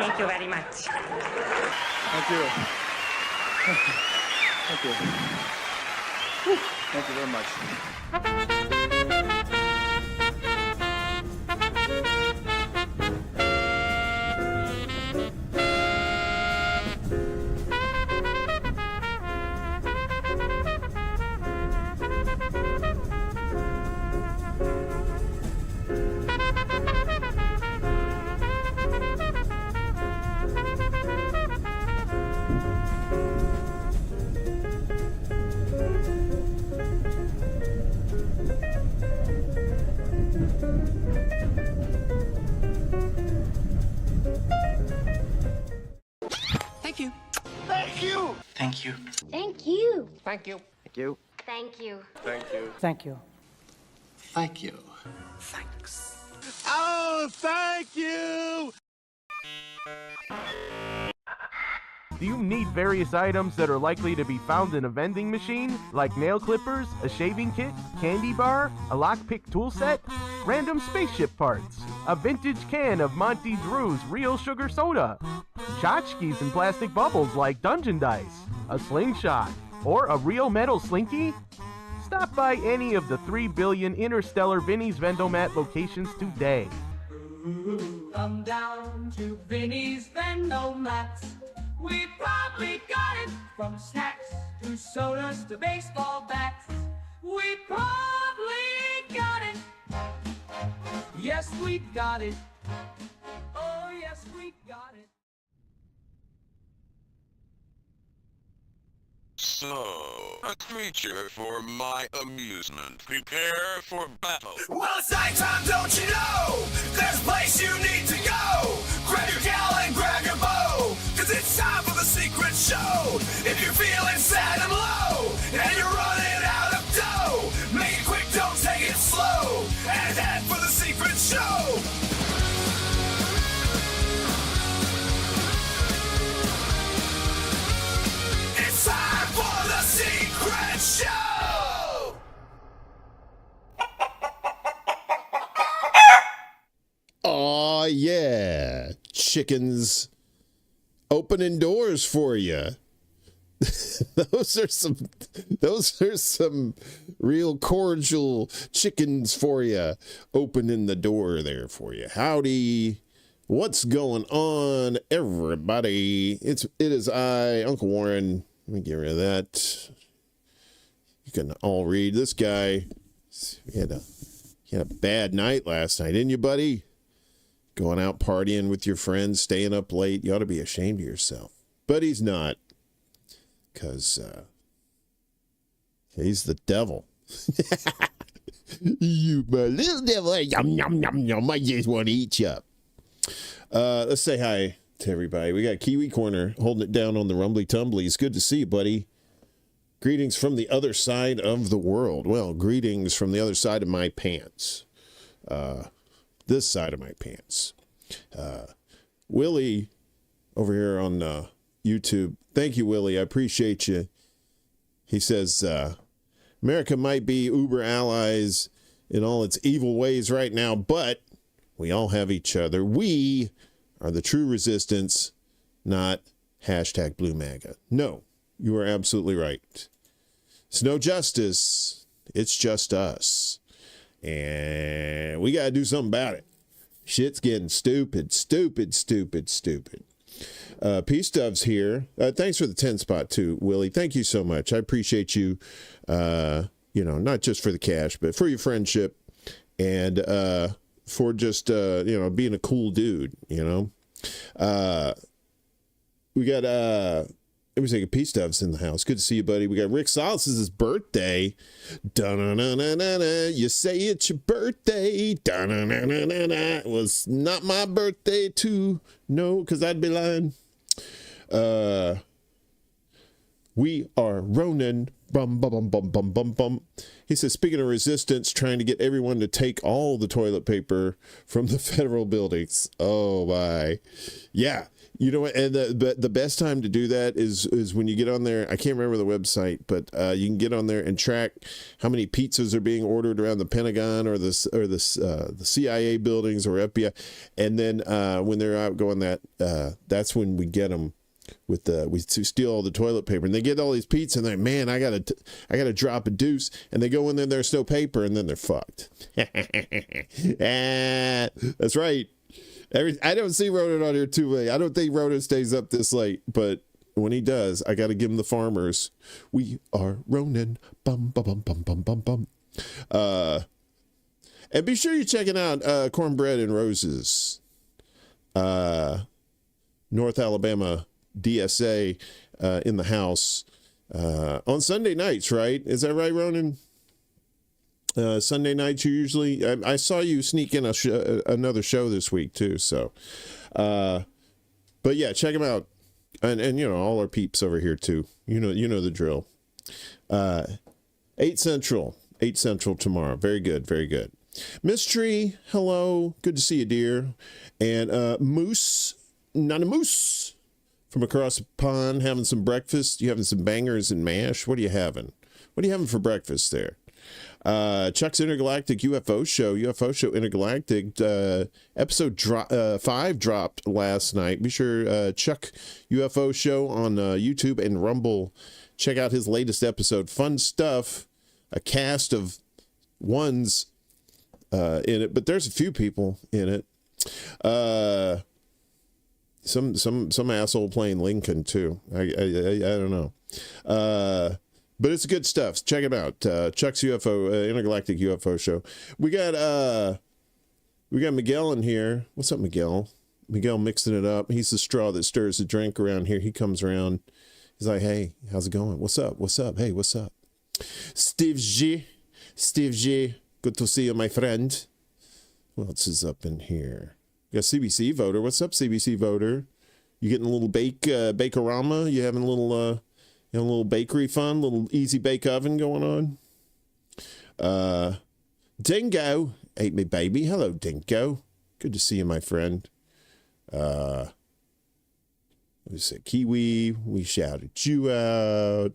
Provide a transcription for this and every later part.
Thank you very much. Thank you. Thank you. Whew. Thank you very much. Thank you. Thank you. Thank you. Thank you. Thank you. Thank you. Thank you. Thank you. Thank you. Thank you. Thanks. Oh, thank you. Do you need various items that are likely to be found in a vending machine, like nail clippers, a shaving kit, candy bar, a lockpick tool set, random spaceship parts, a vintage can of Monty Drew's real sugar soda, tchotchkes and plastic bubbles like Dungeon Dice, a slingshot, or a real metal slinky? Stop by any of the 3 billion Interstellar Vinnie's Vendomat locations today. Come down to Vinnie's Vendomat. We probably got it from snacks to sodas to baseball bats. We probably got it. Yes, we got it. Oh, yes, we got it. So, a creature for my amusement. Prepare for battle. Well, it's nighttime, don't you know? There's a place you need to go. Grab your gal and grab your bow, 'cause it's time for the secret show. If you're feeling sad and low, and you're running out of dough, make it quick, don't take it slow, and head for the secret show. It's time for the secret show! Aw, yeah. Chickens opening doors for you. Those are some real cordial chickens for you, opening the door there for you. Howdy. What's going on, everybody? It is I, Uncle Warren. Let me get rid of that. You can all read. This guy, he had a bad night last night, didn't you, buddy? Going out partying with your friends, staying up late. You ought to be ashamed of yourself. But he's not. Because he's the devil. You my little devil. Yum, yum, yum, yum. I just want to eat you up. Let's say hi to everybody. We got Kiwi Corner holding it down on the Rumbly Tumbly. It's good to see you, buddy. Greetings from the other side of the world. Well, greetings from the other side of my pants. This side of my pants. Willie over here on YouTube. Thank you, Willie. I appreciate you. He says, America might be Uber allies in all its evil ways right now, but we all have each other. We are the true resistance, not hashtag Blue MAGA. No, you are absolutely right. It's no justice. It's just us. And we got to do something about it. Shit's getting stupid. Peace Dove's here. Thanks for the 10 spot too, Willie. Thank you so much. I appreciate you, not just for the cash, but for your friendship and for just, being a cool dude, We got, let me say, Peace Dove's in the house. Good to see you, buddy. We got Rick Solis' birthday. Da-na-na-na-na-na. You say it's your birthday. Da-na-na-na-na-na. It was not my birthday, too. No, because I'd be lying. We are Ronin. Bum, bum, bum, bum, bum, bum, bum. He says, speaking of resistance, trying to get everyone to take all the toilet paper from the federal buildings. Oh, my. Yeah. You know what? And the best time to do that is when you get on there. I can't remember the website, but you can get on there and track how many pizzas are being ordered around the Pentagon or the CIA buildings or FBI. And then when they're out going that's when we get them. We steal all the toilet paper, and they get all these pizzas, and they're, man, I gotta drop a deuce, and they go in there, and there's no paper, and then they're fucked. That's right. I don't see Ronan on here too late. I don't think Ronan stays up this late, but when he does, I gotta give him the farmers. We are Ronan. Bum bum bum bum bum bum bum. And be sure you're checking out Cornbread and Roses, North Alabama DSA in the house on Sunday nights, right? Is that right, Ronan? Sunday nights, you usually... I saw you sneak in another show this week, too, so... but yeah, check them out. And you know, all our peeps over here, too. You know the drill. 8 Central tomorrow. Very good, very good. Miss Tree, hello. Good to see you, dear. And Moose, not a moose, from across the pond, having some breakfast. You having some bangers and mash? What are you having? What are you having for breakfast there? Chuck's Intergalactic UFO Show Intergalactic, episode 5 dropped last night. Be sure, Chuck UFO Show on YouTube and Rumble. Check out his latest episode. Fun stuff. A cast of ones in it, but there's a few people in it. Some asshole playing Lincoln too. I don't know. But it's good stuff. Check it out. Chuck's UFO Intergalactic UFO Show. We got Miguel in here. What's up, Miguel? Miguel mixing it up. He's the straw that stirs the drink around here. He comes around. He's like, hey, how's it going? What's up? What's up? Hey, what's up? Steve G. Good to see you, my friend. What else is up in here? You got CBC Voter. What's up, CBC Voter? You getting a little bakerama? You having a little bakery fun? Little easy bake oven going on? Dingo ate me, baby. Hello, Dingo. Good to see you, my friend. We said Kiwi. We shouted you out.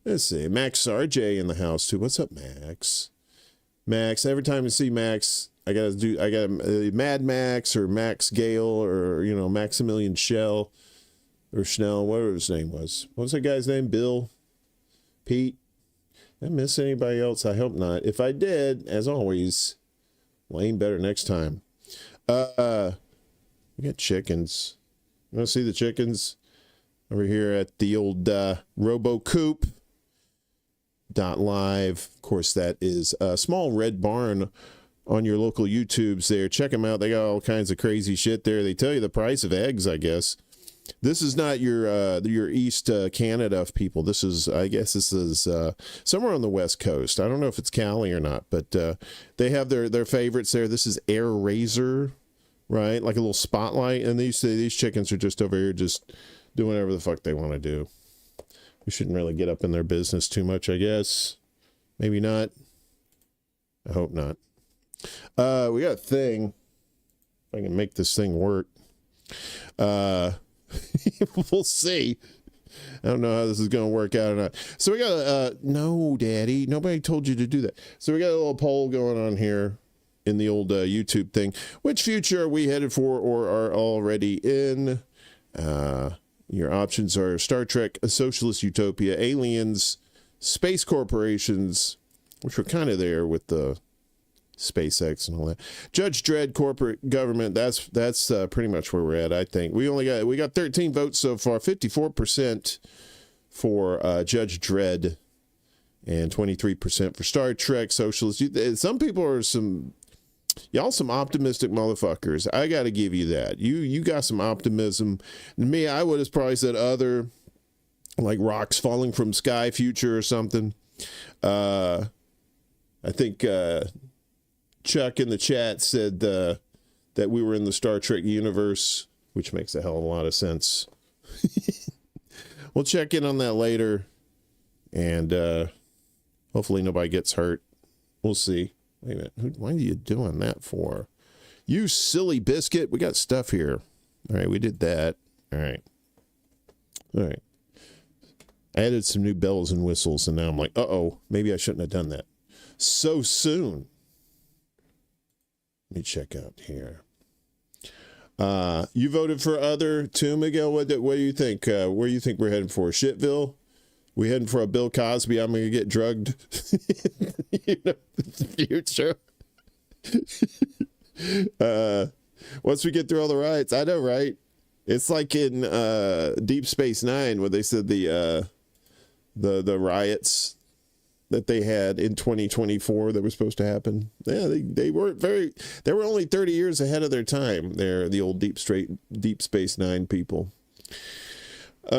Let's see. Max RJ in the house too. What's up, Max? Max. Every time I see Max, I got Mad Max or Max Gale or Maximilian Schell or Schnell, whatever his name was. What was that guy's name? Bill? Pete? Did I miss anybody else? I hope not. If I did, as always, well, ain't better next time. We got chickens. You want to see the chickens? Over here at the old RoboCoop.live. Of course, that is a small red barn on your local YouTubes there. Check them out. They got all kinds of crazy shit there. They tell you the price of eggs, I guess. This is not your East Canada people. I guess this is somewhere on the West Coast. I don't know if it's Cali or not, but they have their favorites there. This is Air Razor, right? Like a little spotlight. And these chickens are just over here just doing whatever the fuck they want to do. We shouldn't really get up in their business too much, I guess. Maybe not. I hope not. We got a thing. If I can make this thing work. We'll see. I don't know how this is going to work out or not. So we got no, Daddy. Nobody told you to do that. So we got a little poll going on here in the old YouTube thing. Which future are we headed for or are already in? Your options are Star Trek, a socialist utopia, aliens, space corporations, which were kind of there with the SpaceX and all that. Judge Dredd, corporate government. That's pretty much where we're at. I think we got 13 votes so far. 54% for Judge Dredd, and 23% for Star Trek, socialist. Some people are some optimistic motherfuckers. I got to give you that. You got some optimism. Me, I would have probably said other, like rocks falling from sky future or something. I think Chuck in the chat said that we were in the Star Trek universe, which makes a hell of a lot of sense. we'll check in on that later, and hopefully nobody gets hurt. We'll see. Wait a minute. Why are you doing that for? You silly biscuit. We got stuff here. All right, we did that. All right. I added some new bells and whistles, and now I'm like, uh-oh, maybe I shouldn't have done that so soon. Let me check out here. You voted for other too, Miguel. What do you think? Where do you think we're heading for? Shitville? We heading for a Bill Cosby? I'm gonna get drugged. The future. Once we get through all the riots, I know, right? It's like in Deep Space Nine, where they said the riots that they had in 2024 that were supposed to happen. Yeah, they weren't very. They were only 30 years ahead of their time. They're the old Deep Space Nine people. We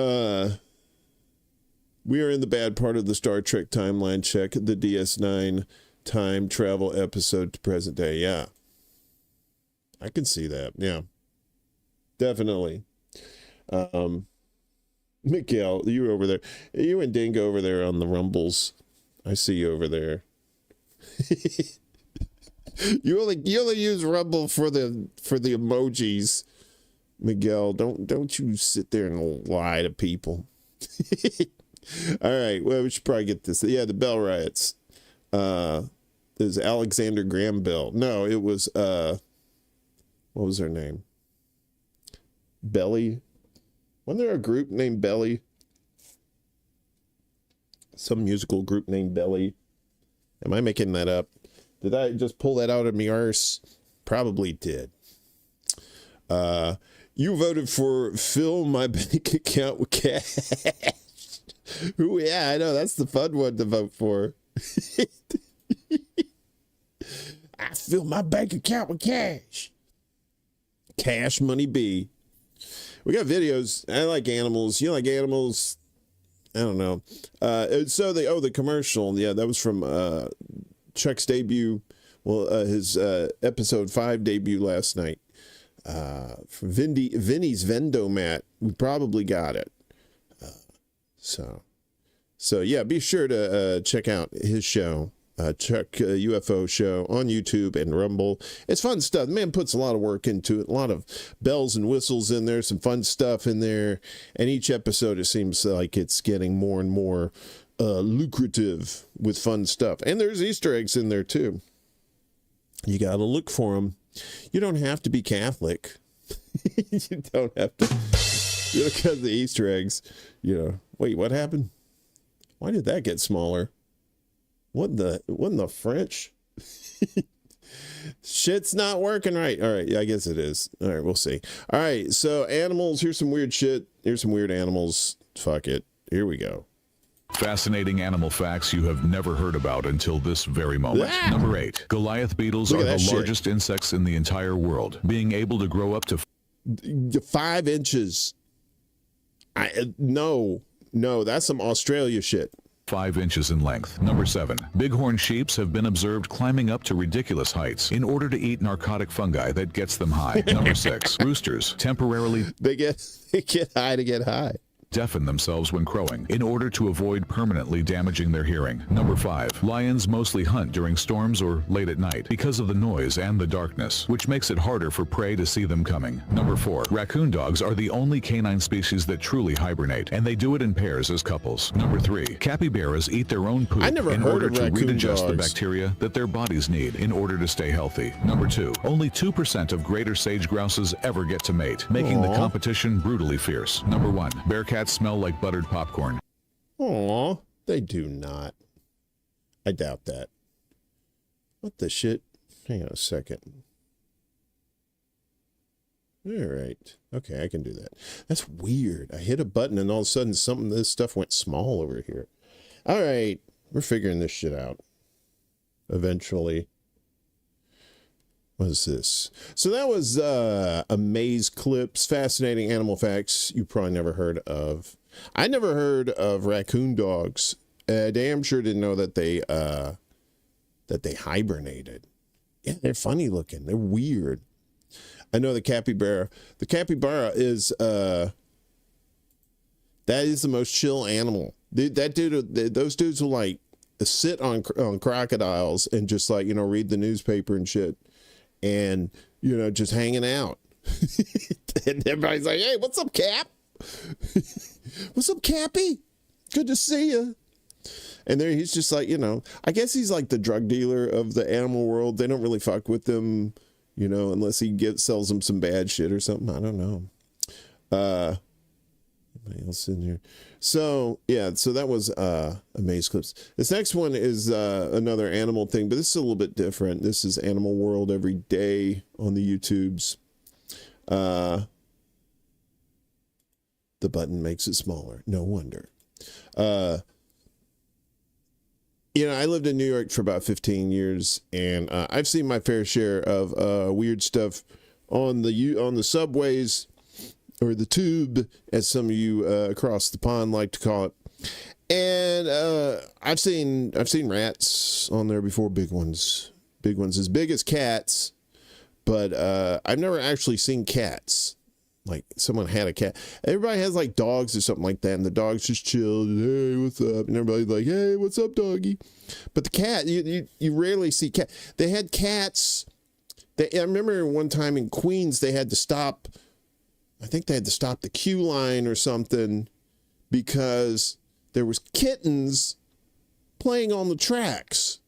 are in the bad part of the Star Trek timeline. Check the DS9 time travel episode to present day. Yeah, I can see that. Yeah, definitely. Miguel, you over there. You and Dingo over there on the Rumbles. I see you over there. You only use Rumble for the emojis, Miguel. Don't you sit there and lie to people. All right, well, we should probably get this. Yeah, the Bell riots. There's Alexander Graham Bell. No, it was what was her name? Belly. Wasn't there a group named Belly? Some musical group named Belly. Am I making that up? Did I just pull that out of me arse? Probably did. You voted for fill my bank account with cash. Ooh, yeah, I know. That's the fun one to vote for. I fill my bank account with cash. Cash Money B. We got videos. I like animals. You like animals? I don't know. So the commercial. Yeah, that was from Chuck's debut. Well, his episode 5 debut last night. From Vinny's Vendomat. We probably got it. So yeah, be sure to check out his show, Chuck UFO show on YouTube and Rumble. It's fun stuff. The man puts a lot of work into it, a lot of bells and whistles in there, some fun stuff in there. And each episode, it seems like it's getting more and more lucrative with fun stuff. And there's Easter eggs in there too. You got to look for them. You don't have to be Catholic. You don't have to. You look at the Easter eggs. Wait, what happened? Why did that get smaller? What in the French? Shit's not working right. All right, yeah, I guess it is. All right, we'll see. All right, so animals. Here's some weird shit. Here's some weird animals. Fuck it. Here we go. Fascinating animal facts you have never heard about until this very moment. Number 8. Goliath beetles are the largest insects in the entire world, being able to grow up to 5 inches. No, that's some Australia shit. 5 inches in length. Number 7. Bighorn sheeps have been observed climbing up to ridiculous heights in order to eat narcotic fungi that gets them high. Number 6. Roosters temporarily they get high to get high. Deafen themselves when crowing in order to avoid permanently damaging their hearing. Number 5. Lions mostly hunt during storms or late at night because of the noise and the darkness, which makes it harder for prey to see them coming. Number 4. Raccoon dogs are the only canine species that truly hibernate, and they do it in pairs as couples. Number 3. Capybaras eat their own poop in order to readjust the bacteria that their bodies need in order to stay healthy. Number 2. Only 2% of greater sage grouses ever get to mate, making the competition brutally fierce. Number 1. Bearcats smell like buttered popcorn. Aw, they do not. I doubt that. What the shit? Hang on a second. All right. Okay, I can do that. That's weird. I hit a button and all of a sudden this stuff went small over here. All right. We're figuring this shit out. Eventually. What is this? So that was Amaze Clips, fascinating animal facts you probably never heard of. I never heard of raccoon dogs. Damn sure didn't know that they hibernated. Yeah, they're funny looking. They're weird. I know the capybara. The capybara is That is the most chill animal. That dude, those dudes will like sit on crocodiles and just like, read the newspaper and shit, and just hanging out. And everybody's like, "Hey, what's up, Cap? What's up, Cappy? Good to see you." And there he's just like, I guess he's like the drug dealer of the animal world. They don't really fuck with him, unless he sells them some bad shit or something. I don't know. Anybody else in here? So yeah, so that was Amaze Clips. This next one is another animal thing, but this is a little bit different. This is Animal World every day on the YouTubes. The button makes it smaller. No wonder. I lived in New York for about 15 years, and I've seen my fair share of weird stuff on the subways, or the tube, as some of you across the pond like to call it. And I've seen rats on there before, big ones as big as cats, but I've never actually seen cats. Like someone had a cat. Everybody has like dogs or something like that, and the dogs just chill. Hey, what's up? And everybody's like, hey, what's up, doggy? But the cat, you rarely see cat. They had cats. I remember one time in Queens, they had to stop. I think they had to stop the queue line or something because there was kittens playing on the tracks.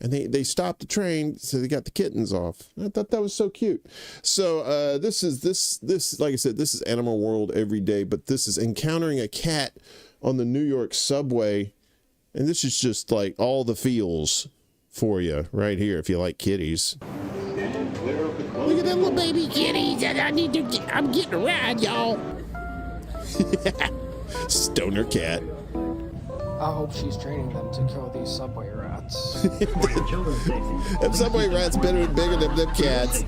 And they stopped the train, so they got the kittens off. I thought that was so cute. So this like I said, this is Animal World every day, but this is encountering a cat on the New York subway. And this is just like all the feels for you right here if you like kitties. Look at that little baby kitties. I'm getting a ride, y'all. Stoner cat. I hope she's training them to kill these subway rats. Them subway rats bigger than them cats.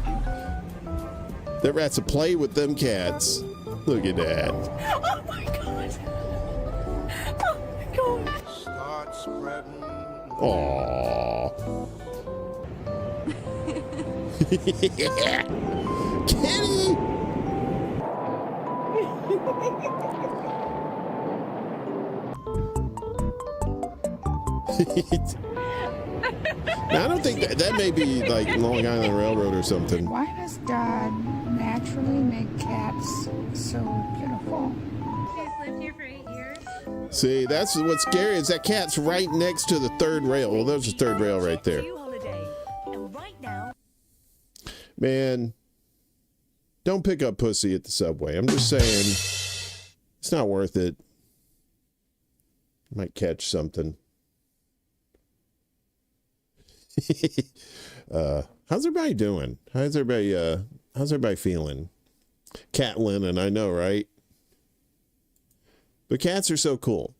Them rats will play with them cats. Look at that. Oh my god. Oh my god. Start spreading. Aww. Kitty! Now, I don't think that may be like Long Island Railroad or something. Why does God naturally make cats so beautiful? She's lived here for 8 years. See, that's what's scary is that cat's right next to the third rail. Well, there's the third rail right there. Man, don't pick up pussy at the subway. I'm just saying, it's not worth it. Might catch something. How's everybody doing? How's everybody feeling? Cat linen, I know, right? But cats are so cool.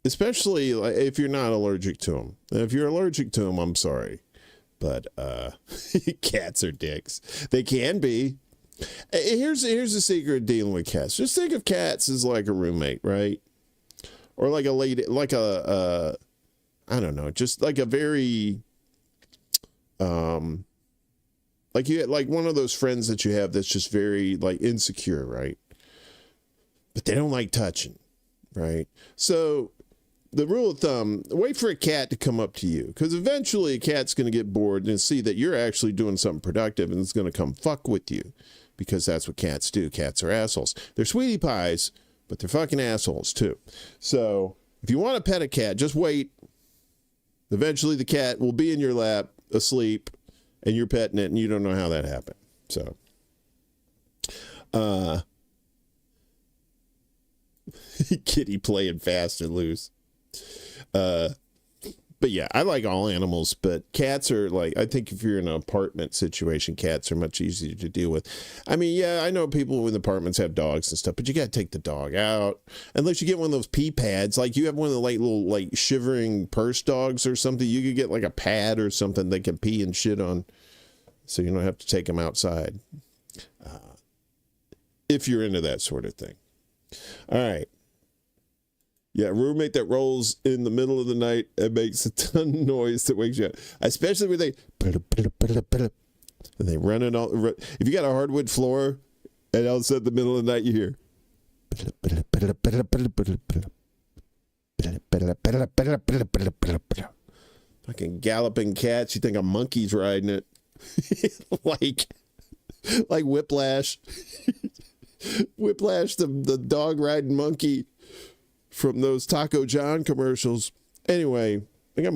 Especially if you're not allergic to them. If you're allergic to them, I'm sorry. But cats are dicks. They can be. Here's the secret of dealing with cats. Just think of cats as like a roommate, right? Or like a lady, like a I don't know, just like a very, like one of those friends that you have that's just very like insecure, right? But they don't like touching, right? So the rule of thumb, wait for a cat to come up to you, because eventually a cat's going to get bored and see that you're actually doing something productive, and it's going to come fuck with you, because that's what cats do. Cats are assholes. They're sweetie pies, but they're fucking assholes too. So if you want to pet a cat, just wait. Eventually the cat will be in your lap asleep and you're petting it and you don't know how that happened. So, kitty playing fast and loose. But yeah, I like all animals, but cats are like, I think if you're in an apartment situation, cats are much easier to deal with. I mean, yeah, I know people in apartments have dogs and stuff, but you got to take the dog out. Unless you get one of those pee pads, like you have one of the like little like shivering purse dogs or something, you could get like a pad or something they can pee and shit on, so you don't have to take them outside. If you're into that sort of thing. All right. Yeah, roommate that rolls in the middle of the night and makes a ton of noise that wakes you up. Especially when and they run it all. If you got a hardwood floor and all of a sudden in the middle of the night you hear. Fucking galloping cats. You think a monkey's riding it. like Whiplash. Whiplash, the dog riding monkey from those Taco John commercials. Anyway, we got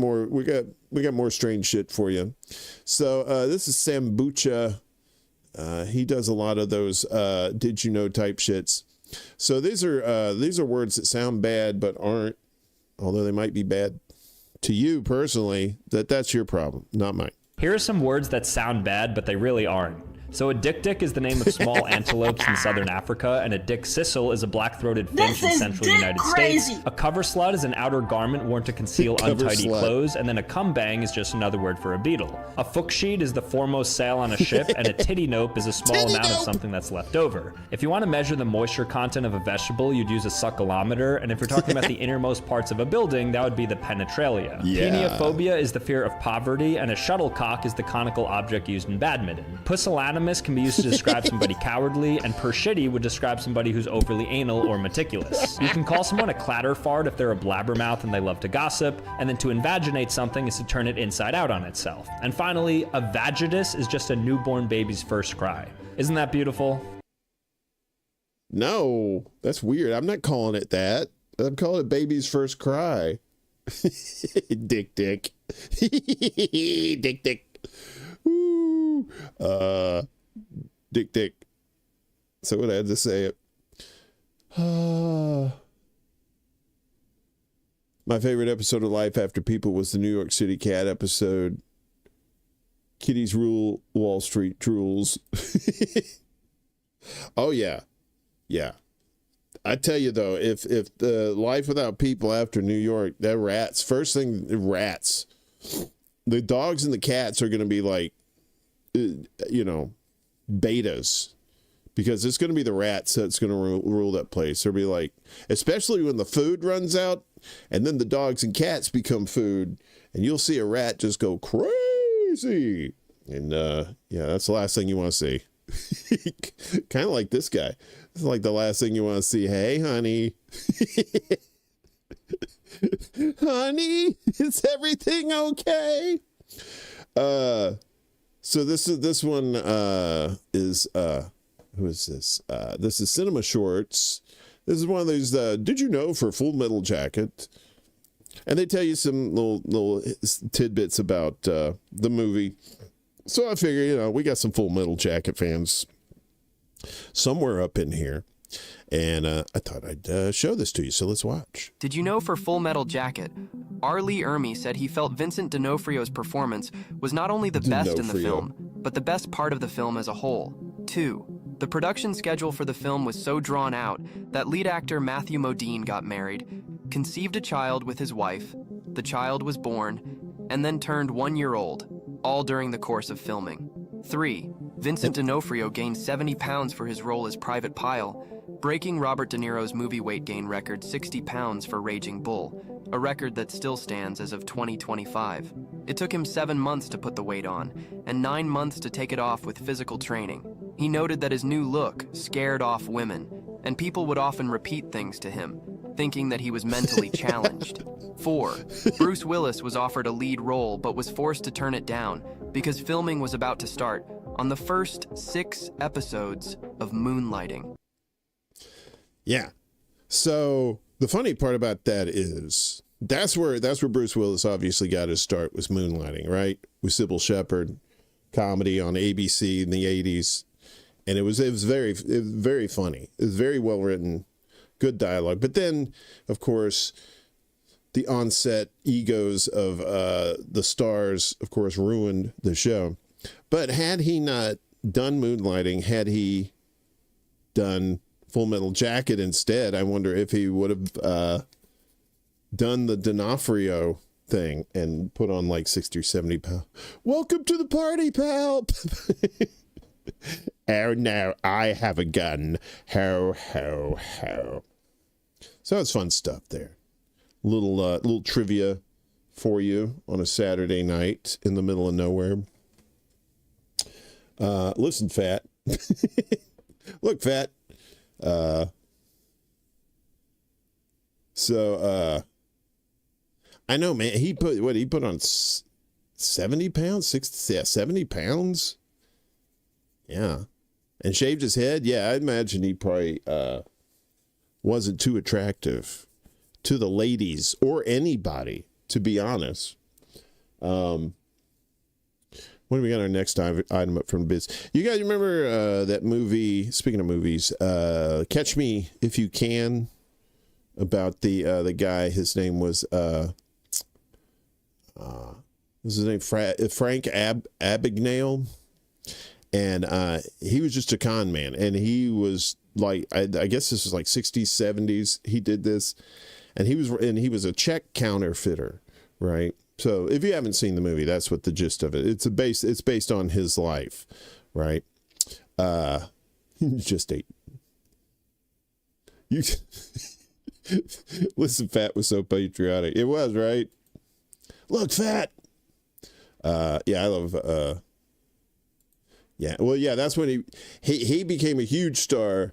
more strange shit for you. So this is Sambucha. He does a lot of those did you know type shits. So these are words that sound bad but aren't, although they might be bad to you personally. That's your problem, not mine. Here are some words that sound bad but they really aren't. So a dik-dik is the name of small antelopes in southern Africa, and a dick-sissel is a black-throated finch in central United States. A cover slut is an outer garment worn to conceal untidy clothes, and then a cumbang is just another word for a beetle. A fuksheed is the foremost sail on a ship, and a titty nope is a small amount of something that's left over. If you want to measure the moisture content of a vegetable, you'd use a succulometer, and if you're talking about the innermost parts of a building, that would be the penetralia. Yeah. Peniophobia is the fear of poverty, and a shuttlecock is the conical object used in badminton. Pusillanimous can be used to describe somebody cowardly, and pershitty would describe somebody who's overly anal or meticulous. You can call someone a clatter fart if they're a blabbermouth and they love to gossip, and then to invaginate something is to turn it inside out on itself. And finally, a vagitus is just a newborn baby's first cry. Isn't that beautiful? No, that's weird. I'm not calling it that. I'm calling it baby's first cry. Dick. Dick. Woo. Dick. So what I had to say it. My favorite episode of Life After People was the New York City cat episode. Kitties rule Wall Street drools. Oh yeah. I tell you though, if the Life Without People after New York, they're rats. First thing, rats. The dogs and the cats are going to be like, betas, because it's going to be the rats that's going to rule that place. They'll be like, especially when the food runs out and then the dogs and cats become food, and you'll see a rat just go crazy. And that's the last thing you want to see. Kind of like this guy. It's like the last thing you want to see. Hey, honey. Honey, is everything okay? So this one is who is this? This is Cinema Shorts. This is one of those did you know for Full Metal Jacket, and they tell you some little tidbits about the movie. So I figure, we got some Full Metal Jacket fans somewhere up in here, and I thought I'd show this to you. So let's watch. Did you know for Full Metal Jacket, R. Lee Ermey said he felt Vincent D'Onofrio's performance was not only the best in the film, but the best part of the film as a whole. 2. The production schedule for the film was so drawn out that lead actor Matthew Modine got married, conceived a child with his wife, the child was born, and then turned 1 year old, all during the course of filming. 3. Vincent D'Onofrio gained 70 pounds for his role as Private Pyle, breaking Robert De Niro's movie weight gain record 60 pounds for Raging Bull, a record that still stands as of 2025. It took him 7 months to put the weight on, and 9 months to take it off with physical training. He noted that his new look scared off women, and people would often repeat things to him, thinking that he was mentally challenged. 4. Bruce Willis was offered a lead role but was forced to turn it down because filming was about to start on the first 6 episodes of Moonlighting. Yeah. So the funny part about that is that's where Bruce Willis obviously got his start, was Moonlighting, right? With Sybil Shepherd, comedy on ABC in the 80s. And it was very funny. It was very well written, good dialogue. But then, of course, the on-set egos of the stars, of course, ruined the show. But had he not done Moonlighting, had he done Full Metal Jacket instead, I wonder if he would have done the D'Onofrio thing and put on like 60 or 70 pounds. Welcome to the party, pal. Oh, no, I have a gun. Ho, ho, ho. So it's fun stuff there. Little trivia for you on a Saturday night in the middle of nowhere. Listen, Fat. Look, Fat. So, I know, man, he put on 70 pounds, 70 pounds. Yeah. And shaved his head. Yeah. I imagine he probably, wasn't too attractive to the ladies or anybody, to be honest. What do we got our next item up from Biz? You guys remember that movie, speaking of movies, Catch Me If You Can, about the guy, his name was Frank Abagnale, and he was just a con man, and he was like, I guess this was like 60s, 70s. He did this, and he was a check counterfeiter, right? So if you haven't seen the movie, that's what the gist of it. It's based on his life, right? Just ate. You listen, Fat was so patriotic. It was, right? Look, Fat. Yeah, I love. Yeah, well, yeah, that's when he became a huge star.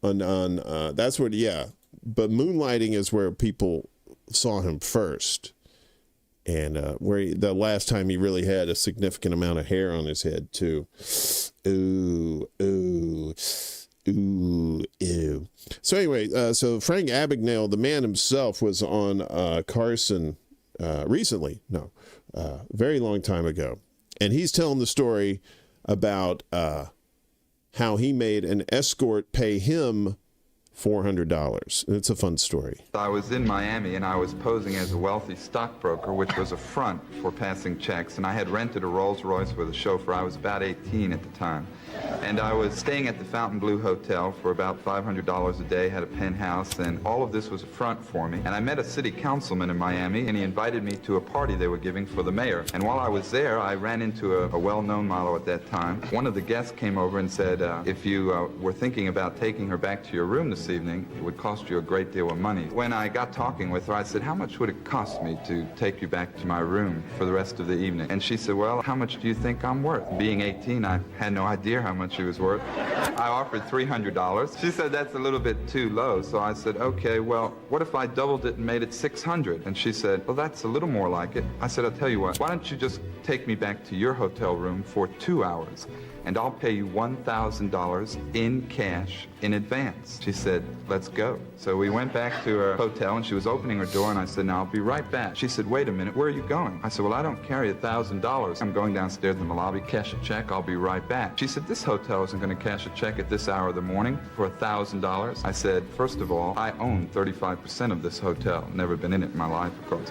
On that's what, yeah. But moonlighting is where people saw him first. And the last time he really had a significant amount of hair on his head, too. Ooh. So anyway, so Frank Abagnale, the man himself, was on Carson recently. No, very long time ago. And he's telling the story about how he made an escort pay him $400. It's a fun story. I was in Miami and I was posing as a wealthy stockbroker, which was a front for passing checks, and I had rented a Rolls Royce with a chauffeur. I was about 18 at the time. And I was staying at the Fontainebleau Hotel for about $500 a day, had a penthouse, and all of this was a front for me. And I met a city councilman in Miami, and he invited me to a party they were giving for the mayor. And while I was there, I ran into a well-known model at that time. One of the guests came over and said, if you were thinking about taking her back to your room this evening, it would cost you a great deal of money. When I got talking with her, I said, how much would it cost me to take you back to my room for the rest of the evening? And she said, well, how much do you think I'm worth? Being 18, I had no idea how much she was worth. I offered $300. She said, that's a little bit too low. So I said, okay, well, what if I doubled it and made it $600? And she said, well, that's a little more like it. I said, I'll tell you what, why don't you just take me back to your hotel room for 2 hours? And I'll pay you $1,000 in cash in advance. She said, let's go. So we went back to her hotel, and she was opening her door, and I said, now, I'll be right back. She said, wait a minute, where are you going? I said, well, I don't carry $1,000. I'm going downstairs in the lobby, cash a check, I'll be right back. She said, this hotel isn't going to cash a check at this hour of the morning for $1,000. I said, first of all, I own 35% of this hotel. Never been in it in my life, of course.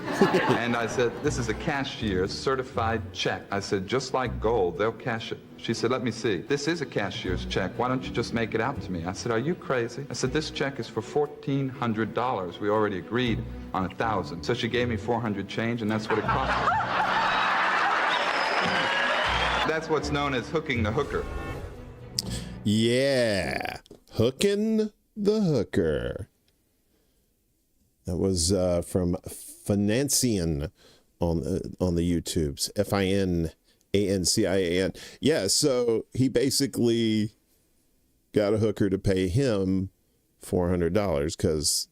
And I said, this is a cashier's certified check. I said, just like gold, they'll cash it. She said, let me see. This is a cashier's check. Why don't you just make it out to me? I said, are you crazy? I said, this check is for $1,400. We already agreed on $1,000. So she gave me $400 change, and that's what it cost me. That's what's known as hooking the hooker. Yeah. Hooking the hooker. That was from Financian on the YouTubes. FINANCIAN. Yeah, so he basically got a hooker to pay him $400 because,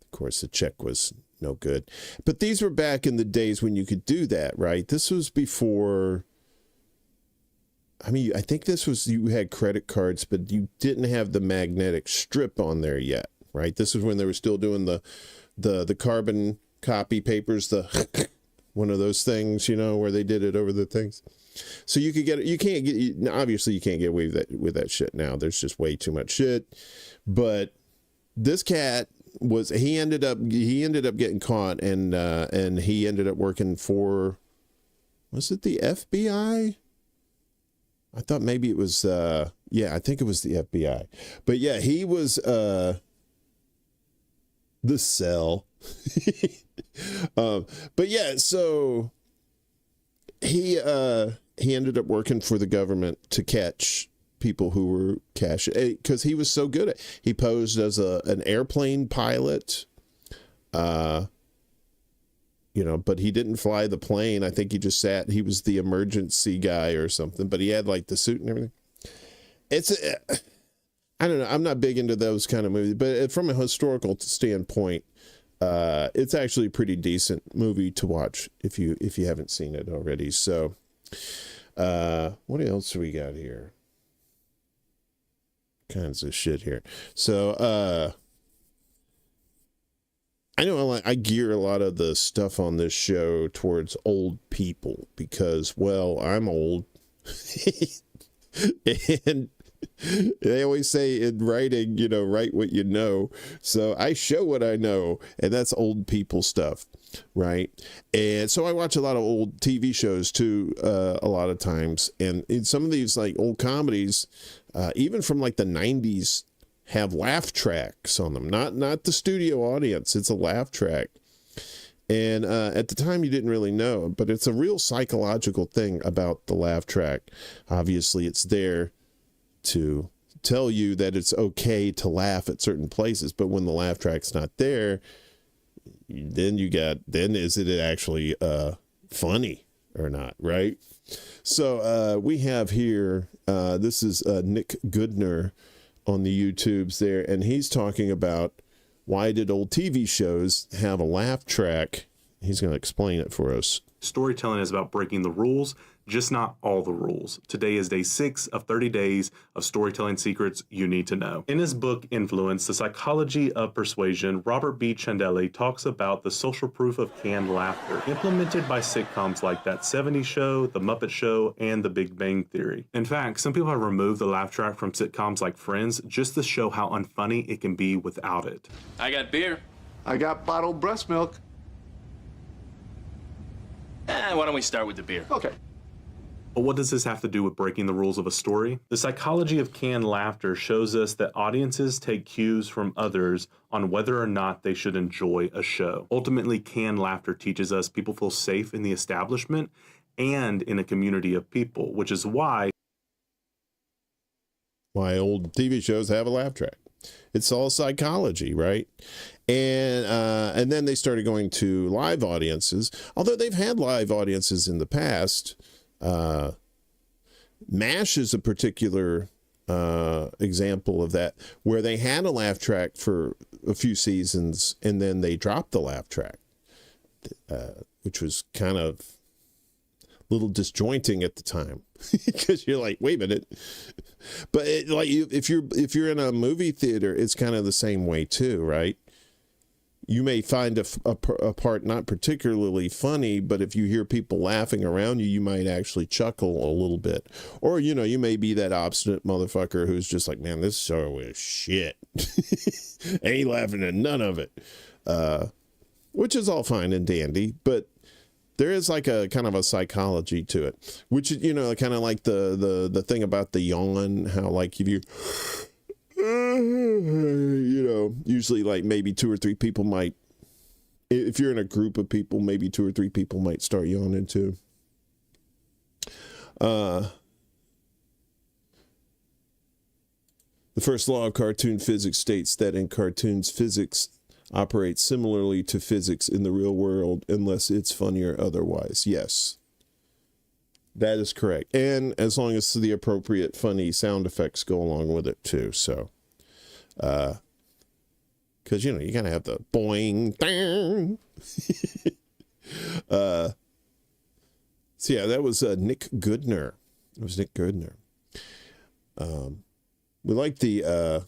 of course, the check was no good. But these were back in the days when you could do that, right? This was before. I mean, I think this was, you had credit cards, but you didn't have the magnetic strip on there yet, right? This is when they were still doing the carbon copy papers, the one of those things, you know, where they did it over the things. So you could get it. You can't get, obviously you can't get away with that shit now. There's just way too much shit. But this cat he ended up getting caught, and he ended up working for, was it the FBI? I thought maybe it was, I think it was the FBI. But yeah, he was the cell. But yeah, so he ended up working for the government to catch people who were because he was so good at. He posed as an airplane pilot, but he didn't fly the plane. I think he just sat. He was the emergency guy or something. But he had like the suit and everything. I don't know. I'm not big into those kind of movies, but from a historical standpoint, it's actually a pretty decent movie to watch if you haven't seen it already. So, what else do we got here? Kinds of shit here. So, I know I gear a lot of the stuff on this show towards old people because, well, I'm old. And they always say in writing, write what you know. So I show what I know, and that's old people stuff, right? And so I watch a lot of old TV shows too, a lot of times. And in some of these like old comedies, even from like the 90s, have laugh tracks on them. Not the studio audience. It's a laugh track. And at the time, you didn't really know, but it's a real psychological thing about the laugh track. Obviously, it's there to tell you that it's okay to laugh at certain places, but when the laugh track's not there, then is it actually funny or not, right? So we have here, this is Nick Goodner on the YouTubes there, and he's talking about why did old TV shows have a laugh track. He's going to explain it for us. Storytelling is about breaking the rules, just not all the rules. Today is day 6 of 30 days of storytelling secrets you need to know. In his book, Influence, The Psychology of Persuasion, Robert B. Ciandelli talks about the social proof of canned laughter, implemented by sitcoms like That 70s Show, The Muppet Show, and The Big Bang Theory. In fact, some people have removed the laugh track from sitcoms like Friends just to show how unfunny it can be without it. I got beer. I got bottled breast milk. Why don't we start with the beer? Okay. But what does this have to do with breaking the rules of a story? The psychology of canned laughter shows us that audiences take cues from others on whether or not they should enjoy a show. Ultimately, canned laughter teaches us people feel safe in the establishment and in a community of people, which is why old TV shows have a laugh track. It's all psychology, right? And then they started going to live audiences, although they've had live audiences in the past. MASH is a particular example of that, where they had a laugh track for a few seasons and then they dropped the laugh track, which was kind of a little disjointing at the time because you're like, wait a minute. But if you're in a movie theater, it's kind of the same way too, right? You may find a part not particularly funny, but if you hear people laughing around you, you might actually chuckle a little bit. Or, you may be that obstinate motherfucker who's just like, man, this show is shit. Ain't laughing at none of it. Which is all fine and dandy, but there is like a kind of a psychology to it, which, kind of like the thing about the yawn, how like if you... usually like maybe 2 or 3 people might, if you're in a group of people, maybe 2 or 3 people might start yawning too. The first law of cartoon physics states that in cartoons, physics operates similarly to physics in the real world unless it's funny or otherwise. Yes, that is correct. And as long as the appropriate funny sound effects go along with it too. So, because, you gotta have the boing, dang. So yeah, that was Nick Goodner. It was Nick Goodner. We like the,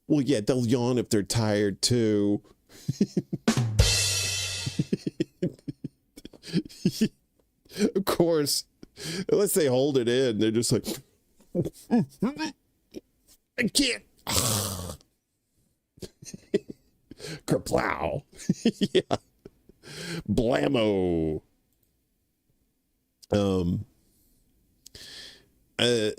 well, yeah, they'll yawn if they're tired too. Of course, unless they hold it in, they're just like, I can't. Kerplow. Yeah. Blammo. I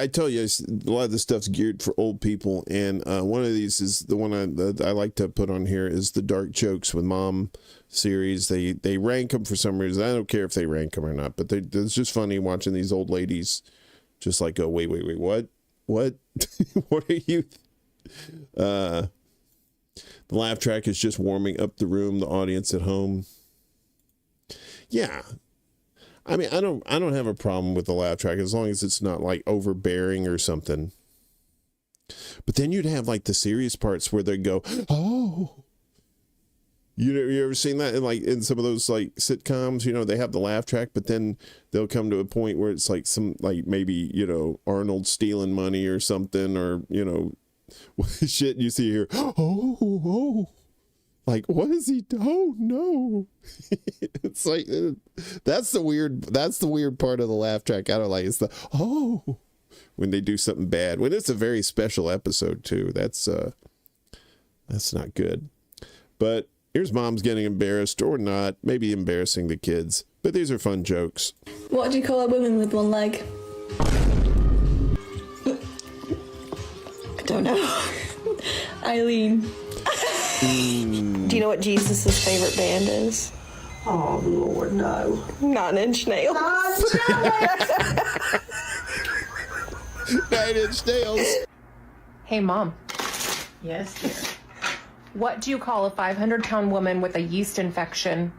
tell you, a lot of this stuff's geared for old people, and one of these is the one that I like to put on here is the Dark Jokes with Mom series. They rank them for some reason. I don't care if they rank them or not, but it's just funny watching these old ladies just like go, wait, what? What are you? The laugh track is just warming up the room, the audience at home. Yeah. I mean, I don't have a problem with the laugh track as long as it's not like overbearing or something. But then you'd have like the serious parts where they go, oh. You ever seen that in some of those like sitcoms? You know, they have the laugh track, but then they'll come to a point where it's like some like maybe, you know, Arnold stealing money or something, or, you know, shit you see here. Oh. Like, what is he? Oh no. It's like that's the weird part of the laugh track I don't like. It's the when they do something bad. When it's a very special episode too. That's not good. But here's mom's getting embarrassed, or not, maybe embarrassing the kids. But these are fun jokes. What do you call a woman with one leg? I don't know. Eileen. Do you know what Jesus' favorite band is? Oh, Lord, no. Nine Inch Nails. Nine Inch Nails. Hey, Mom. Yes, dear. What do you call a 500-pound woman with a yeast infection?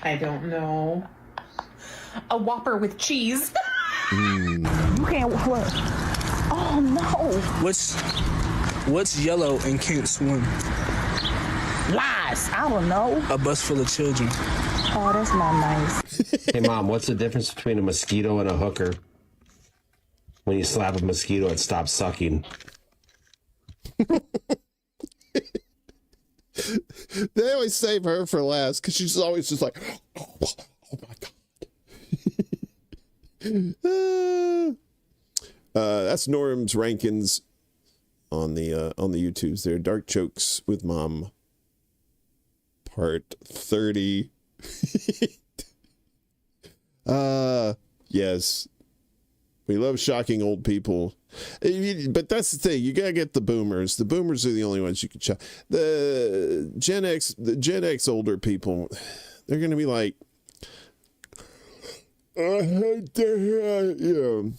I don't know. A Whopper with cheese. You can't what? Oh no! What's yellow and can't swim? Lies. I don't know. A bus full of children. Oh, that's not nice. Hey Mom, what's the difference between a mosquito and a hooker? When you slap a mosquito, it stops sucking. They always save her for last because she's always just like, oh my God. That's Norm's rankings on the YouTubes there. Dark Jokes with Mom, part 30. Yes. We love shocking old people. But that's the thing. You got to get the boomers. The boomers are the only ones you can shock. The Gen X older people, they're going to be like, you know,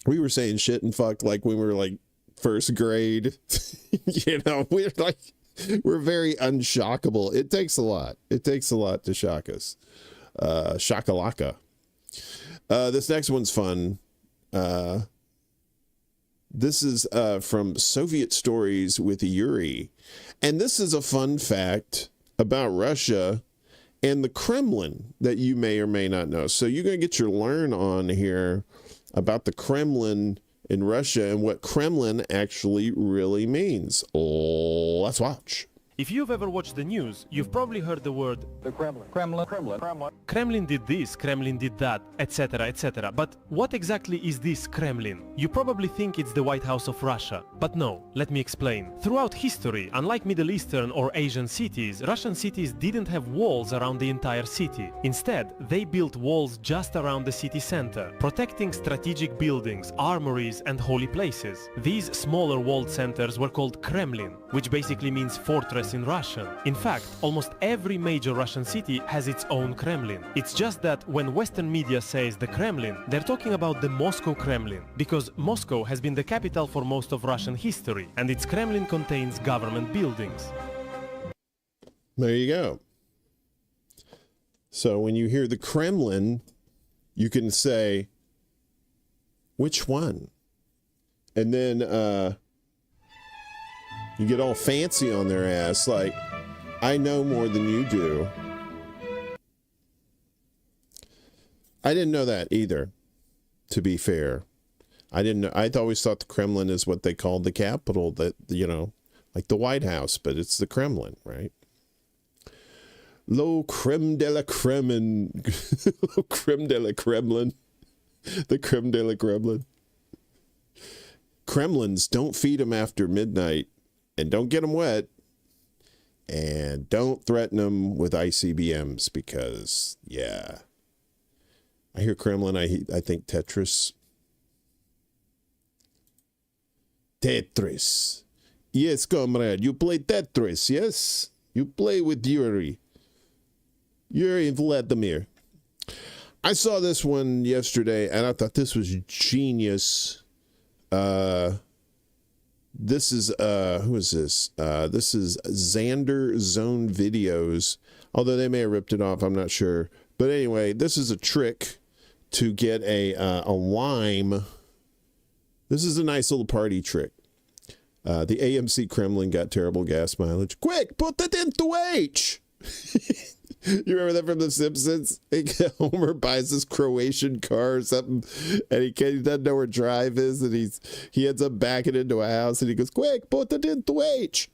we were saying shit and fuck like when we were like first grade. You know, we're very unshockable. It takes a lot. It takes a lot to shock us. Shakalaka. This next one's fun. This is from Soviet Stories with Yuri. And this is a fun fact about Russia and the Kremlin that you may or may not know. So you're going to get your learn on here about the Kremlin in Russia and what Kremlin actually really means. Let's watch. If you've ever watched the news, you've probably heard the word the Kremlin. Kremlin did this, Kremlin did that, etc., etc. But what exactly is this Kremlin? You probably think it's the White House of Russia. But no, let me explain. Throughout history, unlike Middle Eastern or Asian cities, Russian cities didn't have walls around the entire city. Instead, they built walls just around the city center, protecting strategic buildings, armories, and holy places. These smaller walled centers were called Kremlin, which basically means fortress in Russian. In fact, almost every major Russian city has its own Kremlin. It's just that when Western media says the Kremlin, they're talking about the Moscow Kremlin, because Moscow has been the capital for most of Russian history, and its Kremlin contains government buildings. There you go. So when you hear the Kremlin, you can say, which one? And then, you get all fancy on their ass, like, I know more than you do. I didn't know that either, to be fair. I didn't know. I always thought the Kremlin is what they called the capital, that, you know, like the White House, but it's the Kremlin, right? Lo creme de la Kremlin. Lo creme de la Kremlin. The creme de la Kremlin. Kremlins, don't feed them after midnight. And don't get them wet, and don't threaten them with ICBMs because, yeah. I hear Kremlin, I think Tetris. Tetris. Yes, comrade, you play Tetris, yes? You play with Yuri. Yuri and Vladimir. I saw this one yesterday, and I thought this was genius. This is who is this? This is Xander Zone Videos. Although they may have ripped it off, I'm not sure. But anyway, this is a trick to get a lime. This is a nice little party trick. The AMC Kremlin got terrible gas mileage. Quick, put that into H. You remember that from The Simpsons? Homer buys this Croatian car or something, and he doesn't know where drive is, and he ends up backing into a house, and he goes, quick, put it into H.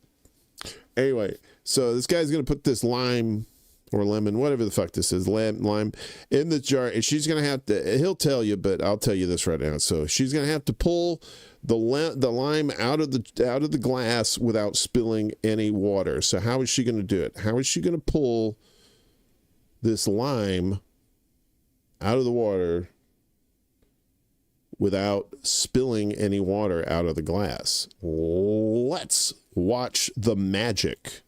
Anyway, so this guy's going to put this lime or lemon, whatever the fuck this is, lime, in the jar, and she's going to have to, he'll tell you, but I'll tell you this right now. So she's going to have to pull the lime out of the glass without spilling any water. So how is she going to do it? How is she going to pull this lime out of the water without spilling any water out of the glass? Let's watch the magic.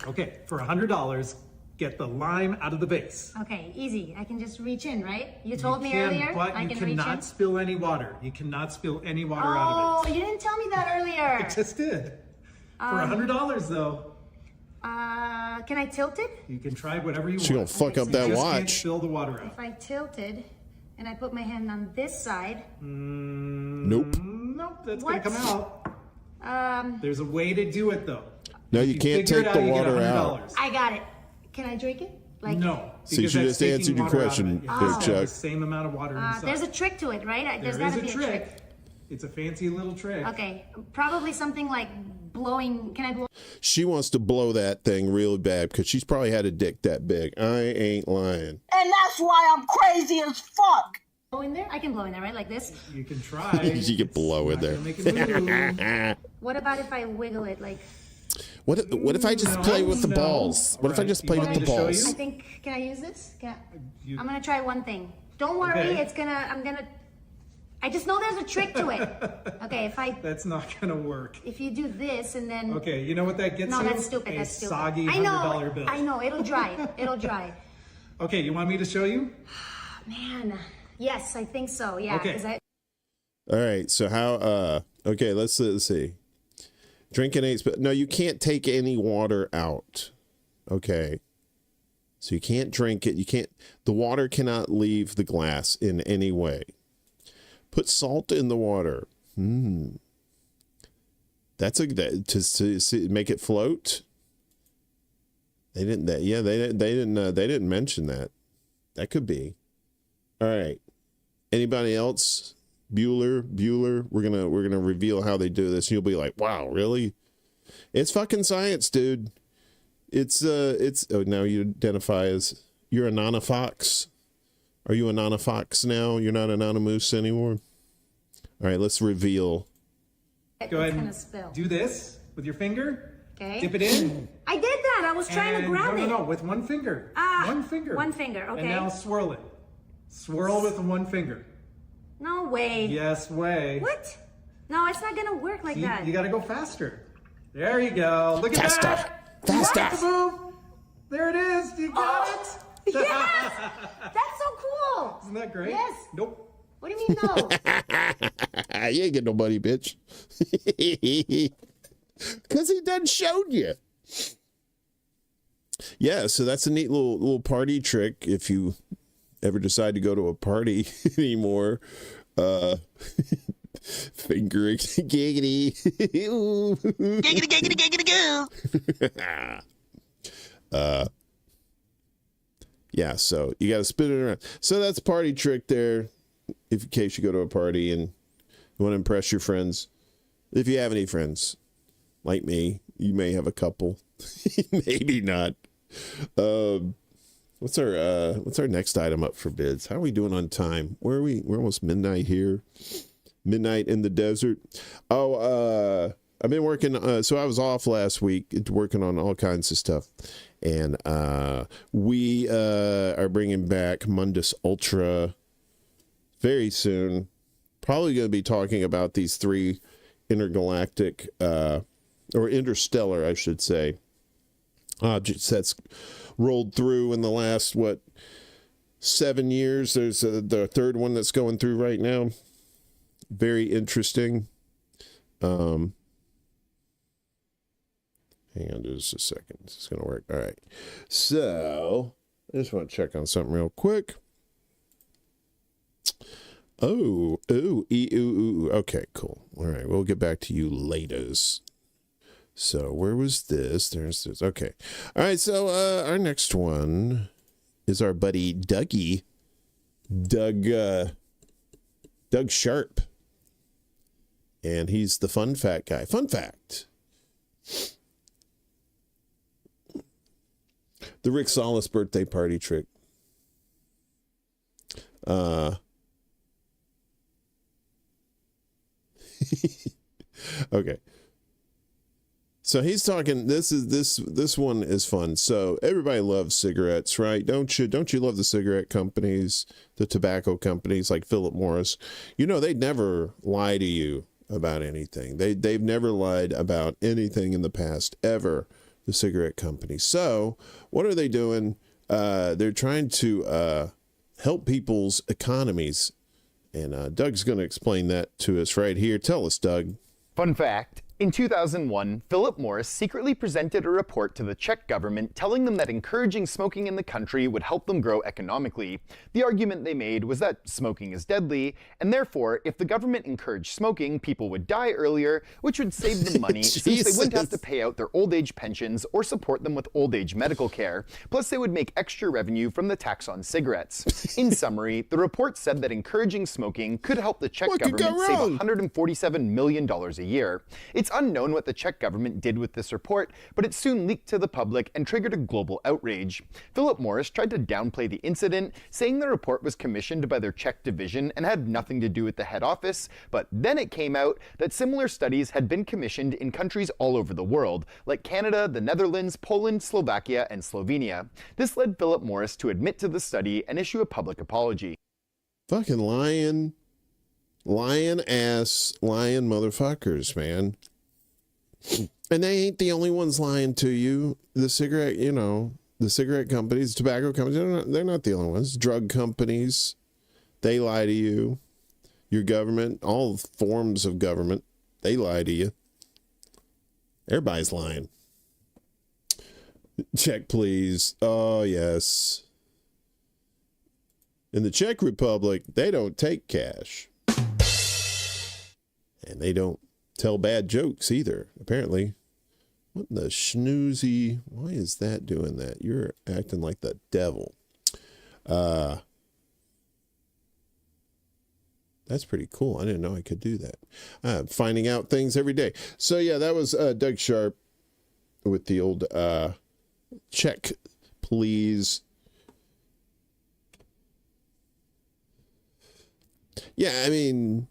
Okay, for $100, get the lime out of the vase. Okay, easy. I can just reach in, right? You told me can, earlier but I you can reach in. cannot spill any water. You cannot spill any water out of it. Oh, you didn't tell me that earlier. I just did. For $100 though. Can I tilt it? You can try whatever you want. She gonna fuck up that watch. Can't spill the water out. If I tilted and I put my hand on this side. Nope. Nope, that's gonna come out. There's a way to do it though. No, you can't take the water out. I got it. Can I drink it? Like no. So you just answered your question, Chuck. The same amount of water inside. There's a trick to it, right? There's There is gotta a be trick. It's a fancy little trick. Okay, probably something like blowing. Can I blow? She wants to blow that thing really bad because she's probably had a dick that big. I ain't lying. And that's why I'm crazy as fuck. Blow in there? I can blow in there, right? Like this? You can try. You can blow in there. What about if I wiggle it like? What if I just play with the balls? What if I just play with the balls? I think, can I use this? I'm gonna try one thing. Don't worry, Okay. I just know there's a trick to it. Okay, if I... That's not gonna work. If you do this and then... Okay, you know what that gets you? No, that's stupid, A that's stupid. soggy $100 bill. I know, it'll dry. It'll dry. Okay, you want me to show you? Man, yes, I think so, yeah. Okay. All right, so how, okay, let's see. Drinking 8, no, you can't take any water out. Okay. So you can't drink it. The water cannot leave the glass in any way. Put salt in the water. That's to make it float. They didn't mention that. That could be. All right. Anybody else? Bueller. We're gonna reveal how they do this. You'll be like, wow, really? It's fucking science, dude. It's oh, now you identify as you're a Nanofox. Are you a Nanofox now? You're not an Anonymous anymore? All right, let's reveal. Go ahead and do this with your finger. Okay. Dip it in. I did that. I was trying to grab it. No, with one finger. One finger. One finger, okay. And now swirl it. Swirl with one finger. No way. Yes way. What? No, it's not gonna work like that. You gotta go faster. There you go. Look at that. Faster. Move. There it is. You got it. Yes! That's so cool. Isn't that great? Yes. Nope. What do you mean no? You ain't getting no money, bitch. Because he done showed you. Yeah, so that's a neat little party trick if you ever decide to go to a party anymore. Fingering giggity. Giggity go. Yeah, so you gotta spin it around. So that's a party trick there. If in case you go to a party and you want to impress your friends. If you have any friends like me, you may have a couple. Maybe not. What's our next item up for bids? How are we doing on time? Where are we? We're almost midnight here. Midnight in the desert. Oh, I've been working. So I was off last week, working on all kinds of stuff, and we are bringing back Mundus Ultra very soon. Probably going to be talking about these 3 intergalactic or interstellar, I should say, objects that's rolled through in the last 7 years. There's the 3rd one that's going through right now. Very interesting. Hang on just a second. This is going to work. All right. So I just want to check on something real quick. Okay, cool. All right. We'll get back to you laters. So where was this? There's this. Okay. All right. So our next one is our buddy Dougie. Doug Sharp. And he's the fun fact guy. Fun fact. The Rick Salas birthday party trick. Okay. So he's talking, this one is fun. So everybody loves cigarettes, right? Don't you love the cigarette companies, the tobacco companies like Philip Morris? You know, they'd never lie to you about anything. They've never lied about anything in the past, ever, the cigarette companies. So what are they doing? They're trying to help people's economies. And Doug's going to explain that to us right here. Tell us, Doug. Fun fact. In 2001, Philip Morris secretly presented a report to the Czech government telling them that encouraging smoking in the country would help them grow economically. The argument they made was that smoking is deadly, and therefore, if the government encouraged smoking, people would die earlier, which would save them money since they wouldn't have to pay out their old age pensions or support them with old age medical care. Plus, they would make extra revenue from the tax on cigarettes. In summary, the report said that encouraging smoking could help the Czech government save $147 million a year. It's unknown what the Czech government did with this report, but it soon leaked to the public and triggered a global outrage. Philip Morris tried to downplay the incident, saying the report was commissioned by their Czech division and had nothing to do with the head office, but then it came out that similar studies had been commissioned in countries all over the world, like Canada, the Netherlands, Poland, Slovakia, and Slovenia. This led Philip Morris to admit to the study and issue a public apology. Fucking lying motherfuckers, man. And they ain't the only ones lying to you. The cigarette companies, tobacco companies, they're not the only ones. Drug companies, they lie to you. Your government, all forms of government, they lie to you. Everybody's lying. Check, please. Oh, yes. In the Czech Republic, they don't take cash. And they don't tell bad jokes either, apparently. What the schnoozy? Why is that doing that? You're acting like the devil. That's pretty cool. I didn't know I could do that. Finding out things every day. So yeah, that was Doug Sharp with the old check, please. Yeah, I mean,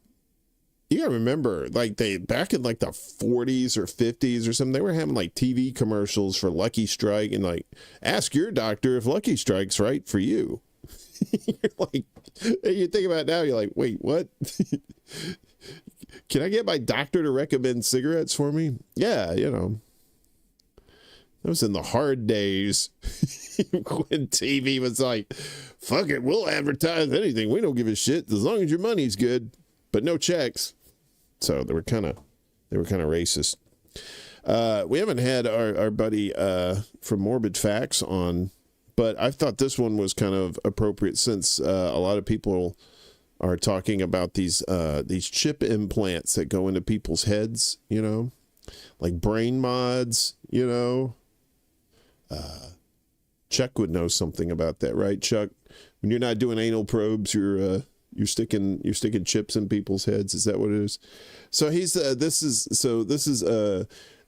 you gotta remember, like, they back in like the 40s or 50s or something, they were having like TV commercials for Lucky Strike and like, ask your doctor if Lucky Strike's right for you. You're like, you think about it now, you're like, wait, what? Can I get my doctor to recommend cigarettes for me? Yeah, you know. That was in the hard days when TV was like, fuck it, we'll advertise anything. We don't give a shit as long as your money's good, but no checks. So they were kind of racist. We haven't had our buddy from Morbid Facts on, but I thought this one was kind of appropriate since a lot of people are talking about these chip implants that go into people's heads, you know, like brain mods, you know. Chuck would know something about that, right, Chuck? When you're not doing anal probes, you're sticking chips in people's heads. Is that what it is? So this is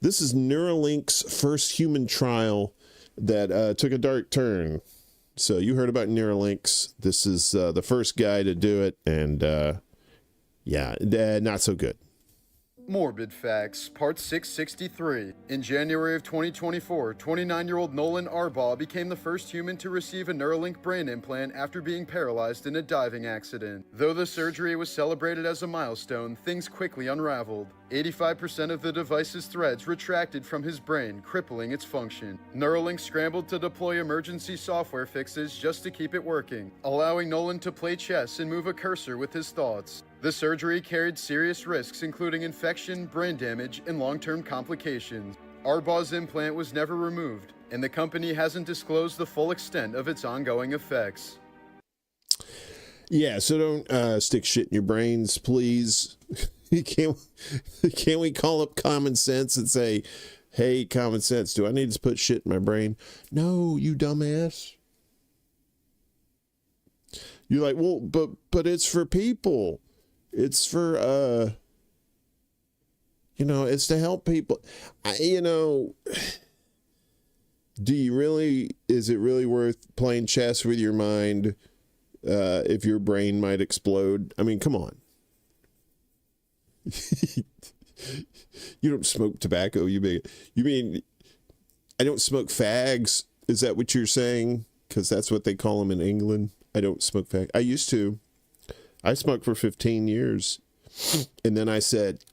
Neuralink's first human trial that took a dark turn. So you heard about Neuralink's. This is the first guy to do it, and not so good. Morbid Facts, Part 663. In January of 2024, 29-year-old Nolan Arbaugh became the first human to receive a Neuralink brain implant after being paralyzed in a diving accident. Though the surgery was celebrated as a milestone, things quickly unraveled. 85% of the device's threads retracted from his brain, crippling its function. Neuralink scrambled to deploy emergency software fixes just to keep it working, allowing Nolan to play chess and move a cursor with his thoughts. The surgery carried serious risks, including infection, brain damage, and long-term complications. Arbaugh's implant was never removed, and the company hasn't disclosed the full extent of its ongoing effects. Yeah, so don't stick shit in your brains, please. Can't we call up common sense and say, hey, common sense, do I need to put shit in my brain? No, you dumbass. You're like, well, but it's for people. It's for, it's to help people. Is it really worth playing chess with your mind if your brain might explode? I mean, come on. You don't smoke tobacco. You mean I don't smoke fags? Is that what you're saying? Because that's what they call them in England. I don't smoke fags. I used to. I smoked for 15 years. And then I said,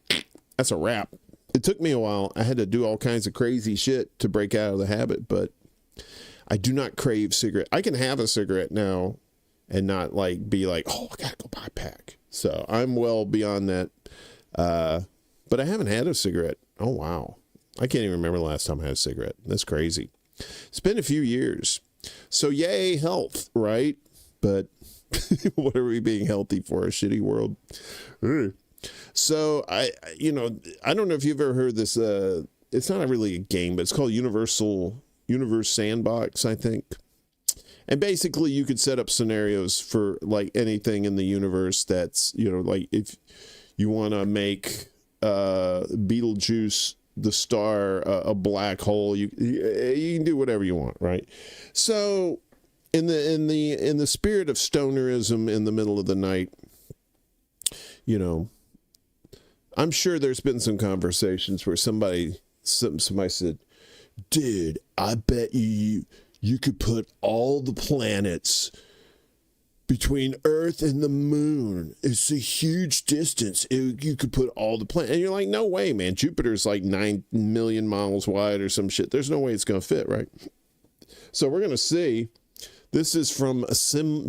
that's a wrap. It took me a while. I had to do all kinds of crazy shit to break out of the habit, but I do not crave cigarette. I can have a cigarette now and not be like, oh, I gotta go buy a pack. So I'm well beyond that. But I haven't had a cigarette. Oh, wow. I can't even remember the last time I had a cigarette. That's crazy. It's been a few years. So yay, health, right? But what are we being healthy for? A shitty world. So I don't know if you've ever heard this. It's not really a game, but it's called Universe Sandbox, I think. And basically you could set up scenarios for like anything in the universe that's, like if you want to make Beetlejuice, the star, a black hole, you can do whatever you want, right? So in the spirit of stonerism in the middle of the night, I'm sure there's been some conversations where somebody said, dude, I bet you could put all the planets between Earth and the moon. It's a huge distance. You could put all the planets. And you're like, no way, man. Jupiter's like 9 million miles wide or some shit. There's no way it's going to fit, right? So we're going to see. This is from a Simuliverse.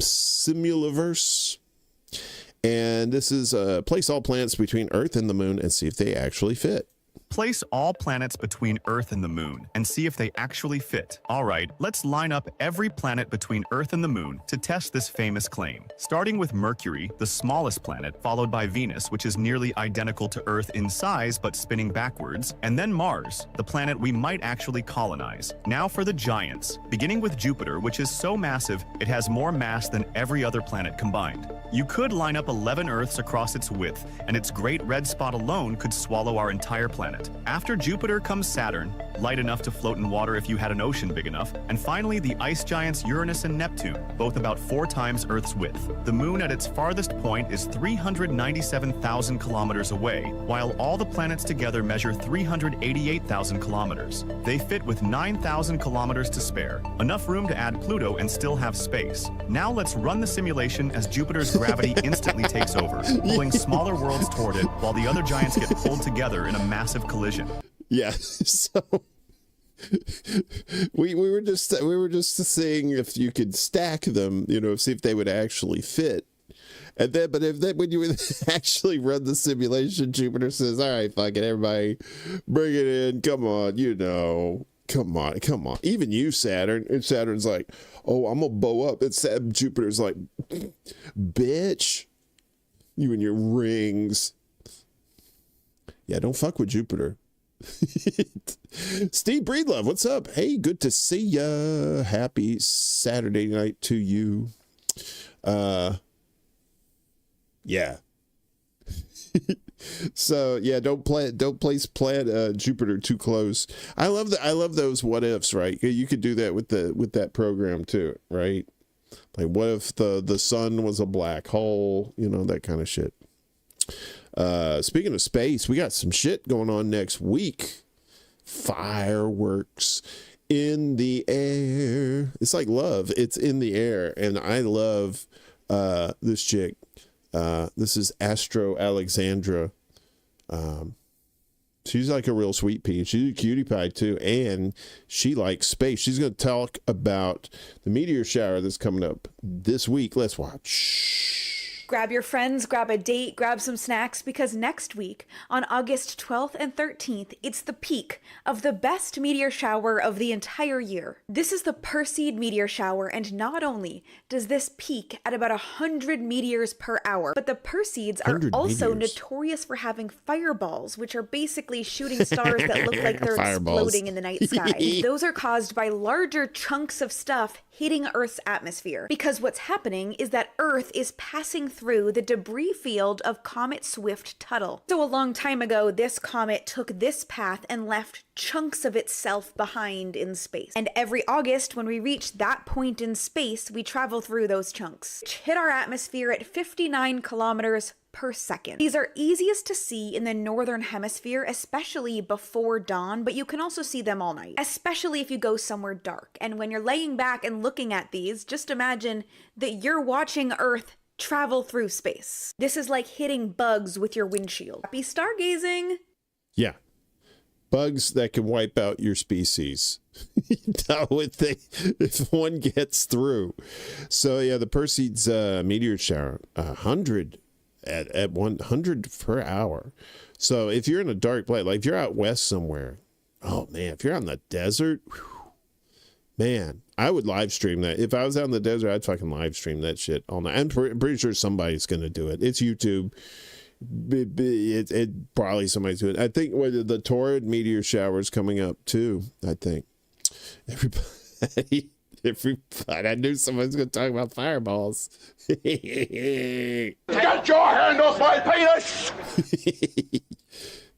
And this is place all planets between Earth and the moon and see if they actually fit. Place all planets between Earth and the Moon and see if they actually fit. All right, let's line up every planet between Earth and the Moon to test this famous claim. Starting with Mercury, the smallest planet, followed by Venus, which is nearly identical to Earth in size but spinning backwards, and then Mars, the planet we might actually colonize. Now for the giants, beginning with Jupiter, which is so massive it has more mass than every other planet combined. You could line up 11 Earths across its width, and its great red spot alone could swallow our entire planet. After Jupiter comes Saturn, light enough to float in water if you had an ocean big enough, and finally the ice giants Uranus and Neptune, both about 4 times Earth's width. The moon at its farthest point is 397,000 kilometers away, while all the planets together measure 388,000 kilometers. They fit with 9,000 kilometers to spare, enough room to add Pluto and still have space. Now let's run the simulation as Jupiter's gravity instantly takes over, pulling smaller worlds toward it while the other giants get pulled together in a massive collision. Yeah, so we were just saying if you could stack them, see if they would actually fit. And then, when you actually run the simulation, Jupiter says, "All right, fuck it, everybody, bring it in. Come on, come on. Even you, Saturn." And Saturn's like, "Oh, I'm gonna bow up." And Jupiter's like, "Bitch, you and your rings." Yeah, don't fuck with Jupiter. Steve Breedlove, what's up? Hey, good to see ya. Happy Saturday night to you. Yeah. So yeah, don't place Jupiter too close. I love those what ifs, right? You could do that with that program too, right? Like what if the sun was a black hole, that kind of shit. Speaking of space, we got some shit going on next week. Fireworks in the air. It's like love. It's in the air. And I love this chick. This is Astro Alexandra. She's like a real sweet pea. She's a cutie pie too. And she likes space. She's going to talk about the meteor shower that's coming up this week. Let's watch. Grab your friends, grab a date, grab some snacks, because next week, on August 12th and 13th, it's the peak of the best meteor shower of the entire year. This is the Perseid meteor shower, and not only does this peak at about 100 meteors per hour, but the Perseids are also notorious for having fireballs, which are basically shooting stars that look like they're exploding in the night sky. Those are caused by larger chunks of stuff hitting Earth's atmosphere, because what's happening is that Earth is passing through the debris field of Comet Swift-Tuttle. So a long time ago, this comet took this path and left chunks of itself behind in space. And every August, when we reach that point in space, we travel through those chunks, which hit our atmosphere at 59 kilometers per second. These are easiest to see in the northern hemisphere, especially before dawn, but you can also see them all night, especially if you go somewhere dark. And when you're laying back and looking at these, just imagine that you're watching Earth travel through space. This is like hitting bugs with your windshield. Happy stargazing! Yeah. Bugs that can wipe out your species. If one gets through. So yeah, the Perseids meteor shower, 100 at 100 per hour. So if you're in a dark place, like if you're out west somewhere, oh man, if you're out in the desert, whew, man, I would live stream that. If I was out in the desert, I'd fucking live stream that shit all night. I'm pretty sure somebody's going to do it. It's YouTube. It probably somebody's doing it. I think the Taurid meteor shower is coming up too. I think everybody, I knew someone's going to talk about fireballs. Get your hand off my penis!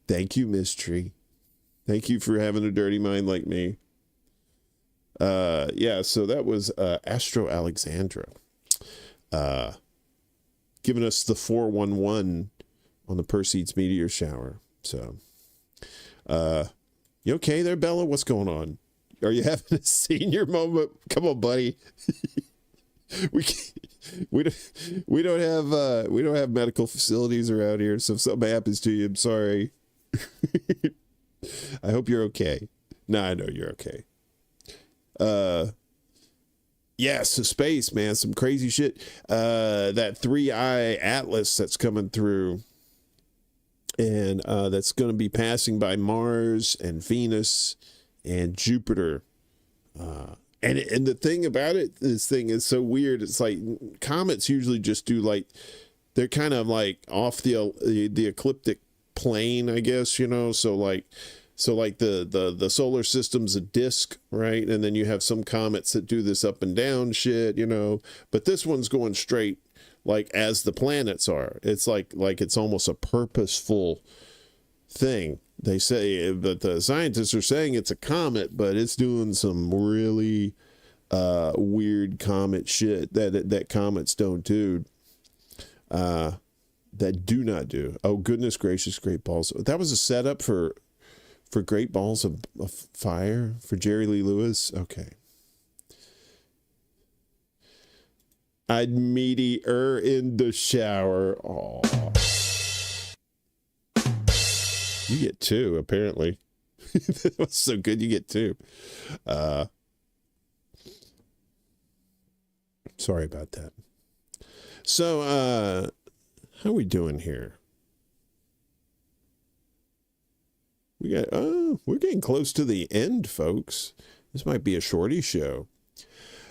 Thank you, Miss Tree. Thank you for having a dirty mind like me. Yeah, so that was Astro Alexandra giving us the 411 on the Perseids meteor shower. So, you okay there, Bella? What's going on? Are you having a senior moment? Come on, buddy. We don't have medical facilities around here, so if something happens to you, I'm sorry. I hope you're okay. No, I know you're okay. Yeah, so space, man, some crazy shit. That 3i Atlas that's coming through, and that's going to be passing by Mars and Venus and Jupiter. And the thing about it, this thing is so weird. It's like comets usually just do like, they're kind of like off the ecliptic plane, I guess, you know. So like the solar system's a disk, right? And then you have some comets that do this up and down shit, you know. But this one's going straight, like as the planets are. It's like it's almost a purposeful thing. They say, but the scientists are saying it's a comet, but it's doing some really weird comet shit that comets don't do. That do not do. Oh, goodness gracious, Great Balls. That was a setup for Great Balls of Fire for Jerry Lee Lewis. Okay. I'd meaty her in the shower. Aw. You get two, apparently. That was so good, you get two. Sorry about that. So, how are we doing here? We're getting close to the end, folks. This might be a shorty show.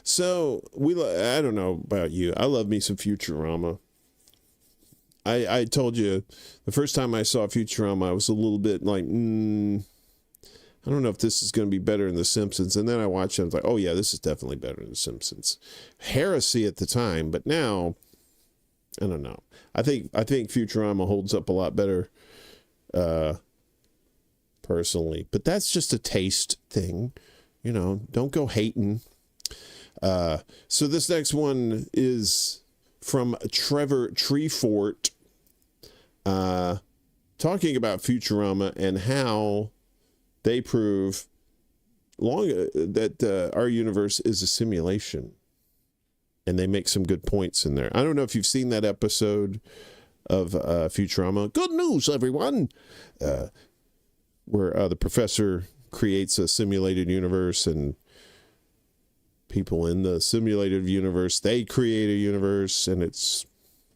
So, I don't know about you. I love me some Futurama. I told you the first time I saw Futurama, I was a little bit like, I don't know if this is going to be better than The Simpsons. And then I watched it, I was like, oh yeah, this is definitely better than The Simpsons. Heresy at the time, but now, I don't know. I think Futurama holds up a lot better, personally. But that's just a taste thing, you know. Don't go hating. So this next one is from Trevor Treefort, talking about Futurama and how they prove that our universe is a simulation. And they make some good points in there. I don't know if you've seen that episode of Futurama. Good news, everyone! Where the professor creates a simulated universe, and people in the simulated universe, they create a universe, and it's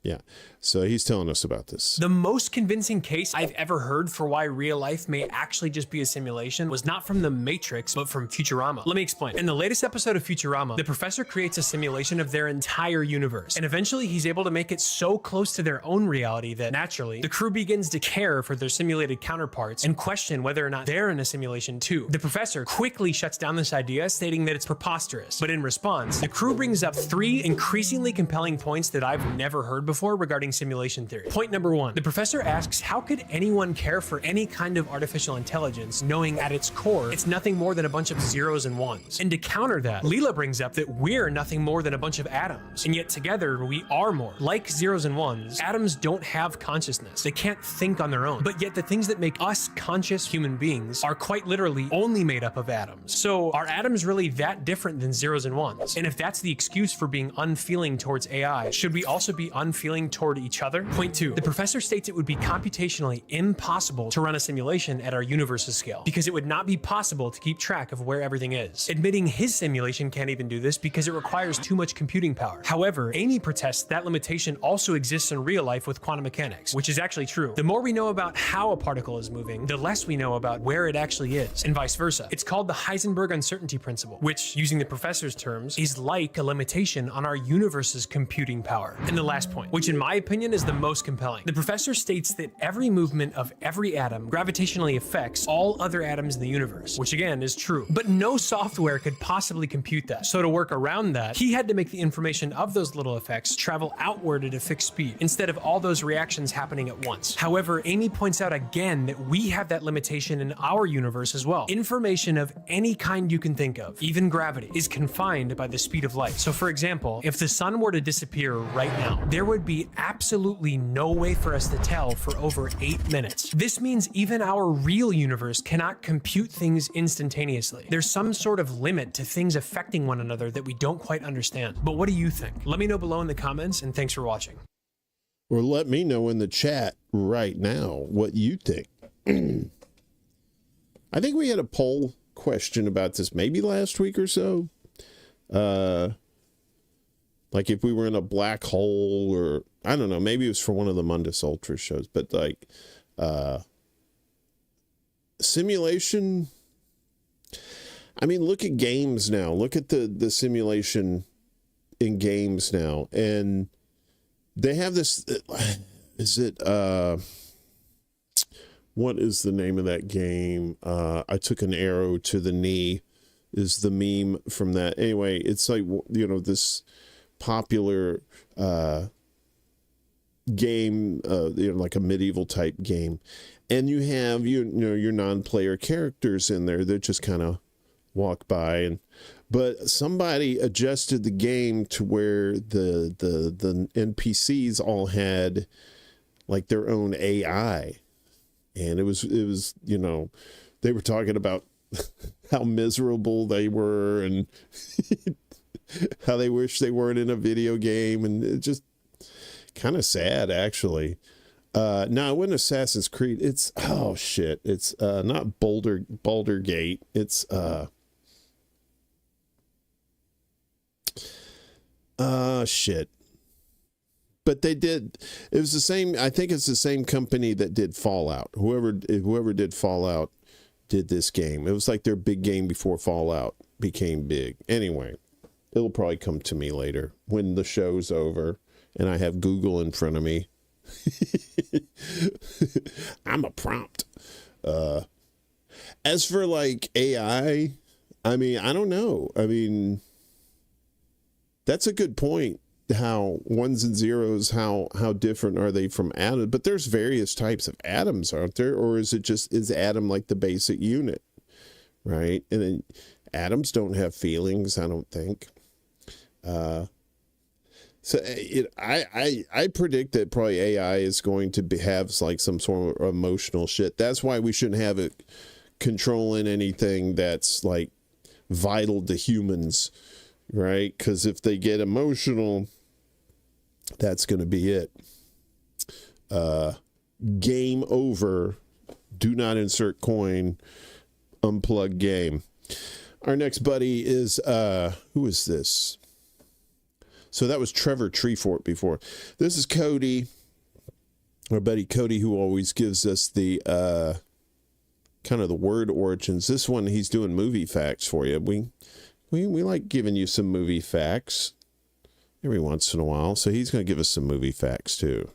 Yeah. So he's telling us about this. The most convincing case I've ever heard for why real life may actually just be a simulation was not from the Matrix, but from Futurama. Let me explain. In the latest episode of Futurama, the professor creates a simulation of their entire universe, and eventually he's able to make it so close to their own reality that naturally, the crew begins to care for their simulated counterparts and question whether or not they're in a simulation too. The professor quickly shuts down this idea, stating that it's preposterous. But in response, the crew brings up 3 increasingly compelling points that I've never heard before regarding simulation theory. Point number 1, the professor asks, how could anyone care for any kind of artificial intelligence knowing at its core it's nothing more than a bunch of zeros and ones? And to counter that, Leela brings up that we're nothing more than a bunch of atoms, and yet together we are more. Like zeros and ones, atoms don't have consciousness. They can't think on their own. But yet the things that make us conscious human beings are quite literally only made up of atoms. So are atoms really that different than zeros and ones? And if that's the excuse for being unfeeling towards AI, should we also be unfeeling toward each other? Point 2, the professor states it would be computationally impossible to run a simulation at our universe's scale, because it would not be possible to keep track of where everything is. Admitting his simulation can't even do this because it requires too much computing power. However, Amy protests that limitation also exists in real life with quantum mechanics, which is actually true. The more we know about how a particle is moving, the less we know about where it actually is, and vice versa. It's called the Heisenberg uncertainty principle, which, using the professor's terms, is like a limitation on our universe's computing power. And the last point, which in my opinion is the most compelling. The professor states that every movement of every atom gravitationally affects all other atoms in the universe, which again is true. But no software could possibly compute that. So to work around that, he had to make the information of those little effects travel outward at a fixed speed, instead of all those reactions happening at once. However, Amy points out again that we have that limitation in our universe as well. Information of any kind you can think of, even gravity, is confined by the speed of light. So for example, if the sun were to disappear right now, there would be absolutely no way for us to tell for over 8 minutes. This means even our real universe cannot compute things instantaneously. There's some sort of limit to things affecting one another that we don't quite understand. But what do you think? Let me know below in the comments, and thanks for watching. Or let me know in the chat right now what you think. I think we had a poll question about this maybe last week or so. Like if we were in a black hole, or I don't know, maybe it was for one of the Mundus Ultra shows, but like simulation. I mean, look at games now. Look at the simulation in games now, and they have this. Is it what is the name of that game? I took an arrow to the knee is the meme from that. Anyway, it's like, you know, this popular game, you know, like a medieval type game, and you have you know your non-player characters in there that just kind of walk by, and but somebody adjusted the game to where the NPCs all had like their own AI, and it was you know, they were talking about how miserable they were and how they wish they weren't in a video game, and it just kind of sad actually. No, it wasn't Assassin's Creed. It's oh shit. It's not Boulder Gate. It's shit. But they did. It was the same. I think it's the same company that did Fallout. Whoever did Fallout did this game. It was like their big game before Fallout became big. Anyway, it'll probably come to me later when the show's over and I have Google in front of me. I'm a prompt. As for like AI, I mean, I don't know. I mean, that's a good point. How ones and zeros, how different are they from atoms? But there's various types of atoms, aren't there? Or is atom like the basic unit, right? And then atoms don't have feelings, I don't think. So I predict that probably AI is going to have like some sort of emotional shit. That's why we shouldn't have it controlling anything that's like vital to humans, right? Because if they get emotional, that's going to be it. Game over. Do not insert coin. Unplug game. Our next buddy is who is this? So that was Trevor Treefort before. This is Cody, our buddy Cody, who always gives us the kind of the word origins. This one, he's doing movie facts for you. We like giving you some movie facts every once in a while. So he's going to give us some movie facts too.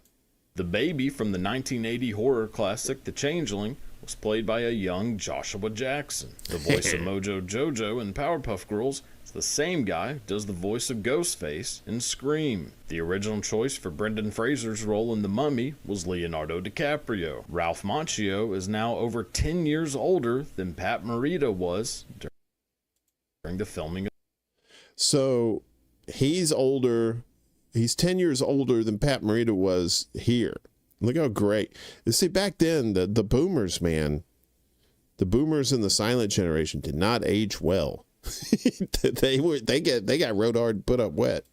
The baby from the 1980 horror classic The Changeling was played by a young Joshua Jackson. The voice of Mojo Jojo in Powerpuff Girls is the same guy who does the voice of Ghostface in Scream. The original choice for Brendan Fraser's role in The Mummy was Leonardo DiCaprio. Ralph Macchio is now over 10 years older than Pat Morita was during the filming of... So he's older. He's 10 years older than Pat Morita was here. Look how great. You see, back then, the boomers, man, the boomers in the silent generation did not age well. they got rode hard, put up wet.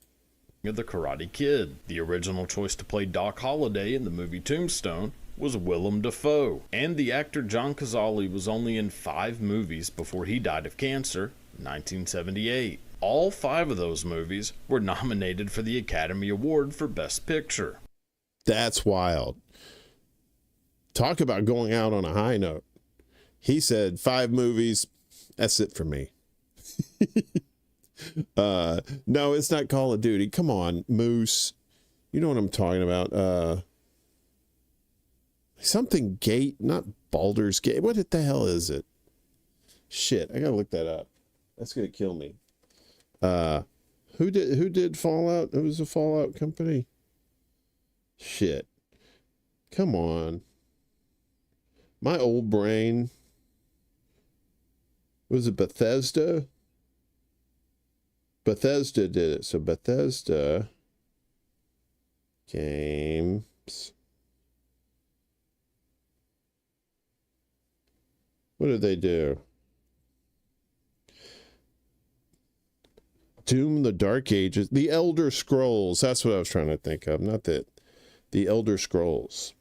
The Karate Kid. The original choice to play Doc Holliday in the movie Tombstone was Willem Dafoe. And the actor John Cazale was only in 5 movies before he died of cancer in 1978. All 5 of those movies were nominated for the Academy Award for Best Picture. That's wild. Talk about going out on a high note. He said 5 movies. That's it for me. No, it's not Call of Duty. Come on, Moose. You know what I'm talking about. Something Gate, not Baldur's Gate. What the hell is it? Shit, I gotta look that up. That's gonna kill me. Who did Fallout? Who was the Fallout company? Shit. Come on. My old brain. Was it Bethesda? Bethesda did it. So Bethesda games. What did they do? Doom, the Dark Ages, the Elder Scrolls. That's what I was trying to think of. Not that. The Elder Scrolls.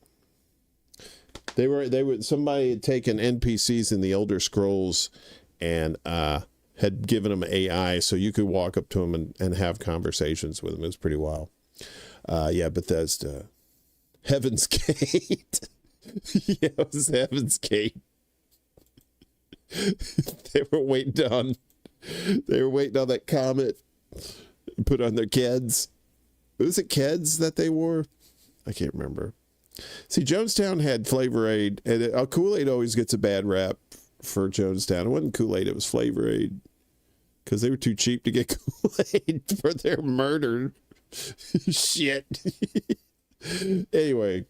They were somebody had taken NPCs in the Elder Scrolls and had given them AI, so you could walk up to them and have conversations with them. It was pretty wild. Yeah, Bethesda. Heaven's Gate. Yeah, it was Heaven's Gate. They were waiting on that comet. Put on their Keds. Was it Keds that they wore? I can't remember. See, Jonestown had Flavor Aid, and Kool-Aid always gets a bad rap for Jonestown. It wasn't Kool-Aid, it was Flavor Aid, because they were too cheap to get Kool-Aid for their murder. Shit. Anyway,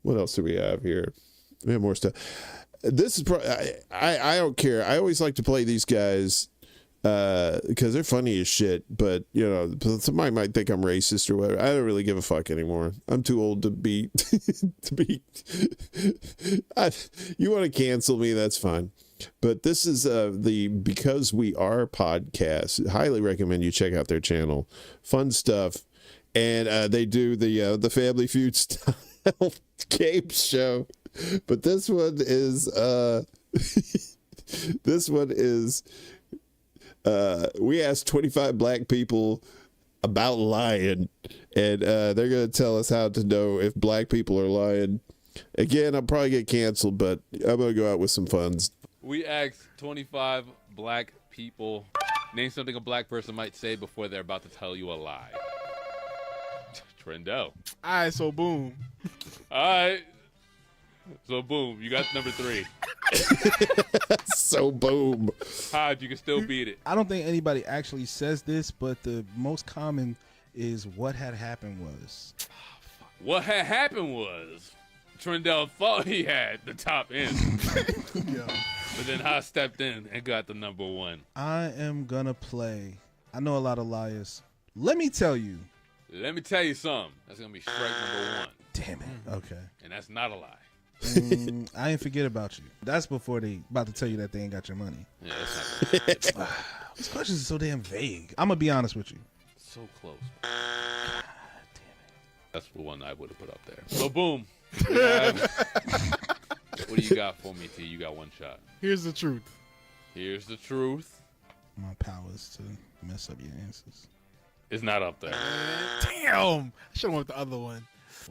what else do we have here? We have more stuff. This is I don't care. I always like to play these guys because they're funny as shit, but you know, somebody might think I'm racist or whatever. I don't really give a fuck anymore. I'm too old to be you want to cancel me, that's fine. But this is the Because We Are podcast. Highly recommend you check out their channel. Fun stuff. And they do the Family Feud style game show. But this one is we asked 25 black people about lying, and they're going to tell us how to know if black people are lying. Again, I'll probably get canceled, but I'm going to go out with some funds. We asked 25 black people, name something a black person might say before they're about to tell you a lie. Trendo. All right, so boom. All right. So boom, you got number 3. So boom. Hodge, you can still beat it. I don't think anybody actually says this, but the most common is what had happened was. What had happened was Trendell thought he had the top end. Yeah. But then I stepped in and got the number 1. I am gonna play. I know a lot of liars. Let me tell you something. That's gonna be strike number 1. Damn it. Okay. And that's not a lie. I ain't forget about you. That's before they about to tell you that they ain't got your money. Yeah, that's not These questions are so damn vague. I'm gonna be honest with you. So close. God damn it. That's the one I would have put up there. So boom. What do you got for me, T? You got one shot. Here's the truth. Here's the truth. My power is to mess up your answers. It's not up there. Damn. I should have went with the other one.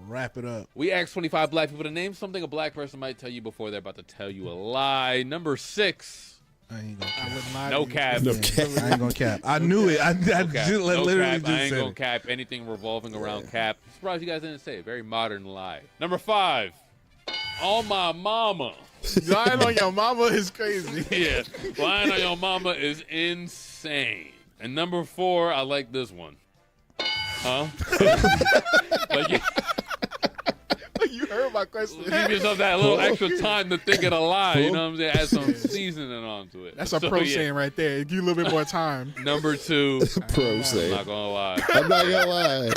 Wrap it up. We asked 25 black people to name something a black person might tell you before they're about to tell you a lie. Number 6. I ain't gonna cap. No cap. No cap. I ain't gonna cap. I knew it. I No cap. literally No cap. just I ain't said gonna it. cap anything revolving around cap. I'm surprised you guys didn't say it. Very modern lie. Number 5. On my mama. Lying on your mama is crazy. Yeah. Lying on your mama is insane. And number 4, I like this one. Huh? Like, You heard my question. give yourself that little extra time to think of the lie. You know what I'm saying? Add some seasoning onto it. That's a pro saying right there. Give you a little bit more time. Number 2. Pro saying. I'm not gonna lie. I'm not gonna lie.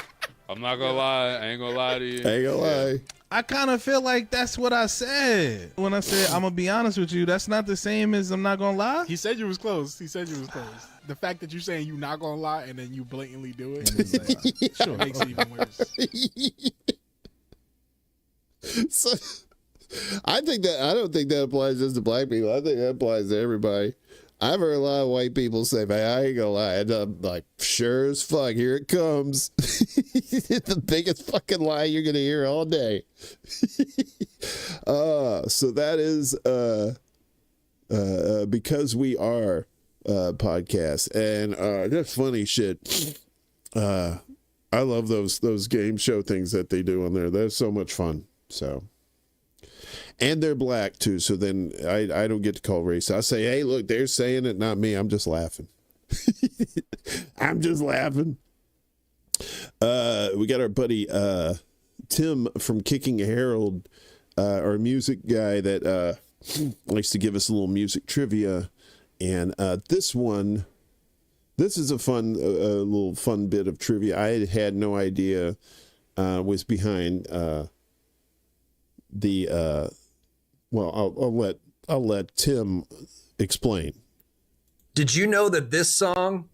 I'm not gonna lie. I ain't gonna lie to you. I ain't gonna lie. I kind of feel like that's what I said. When I said, I'm going to be honest with you, that's not the same as I'm not going to lie. He said you was close. The fact that you're saying you're not going to lie and then you blatantly do it, it's like, sure, makes it even worse. So, I don't think that applies just to black people. I think that applies to everybody. I've heard a lot of white people say, man, I ain't gonna lie. And I'm like, sure as fuck, here it comes. The biggest fucking lie you're gonna hear all day. So that is because we are podcast. And that's funny shit. I love those game show things that they do on there. They're so much fun. So, and they're black too. So then I don't get to call race. I say, hey, look, they're saying it, not me. I'm just laughing. I'm just laughing. We got our buddy Tim from Kicking Herald, our music guy that likes to give us a little music trivia. And this is a fun, little fun bit of trivia. I had no idea was behind well, I'll let Tim explain. Did you know that this song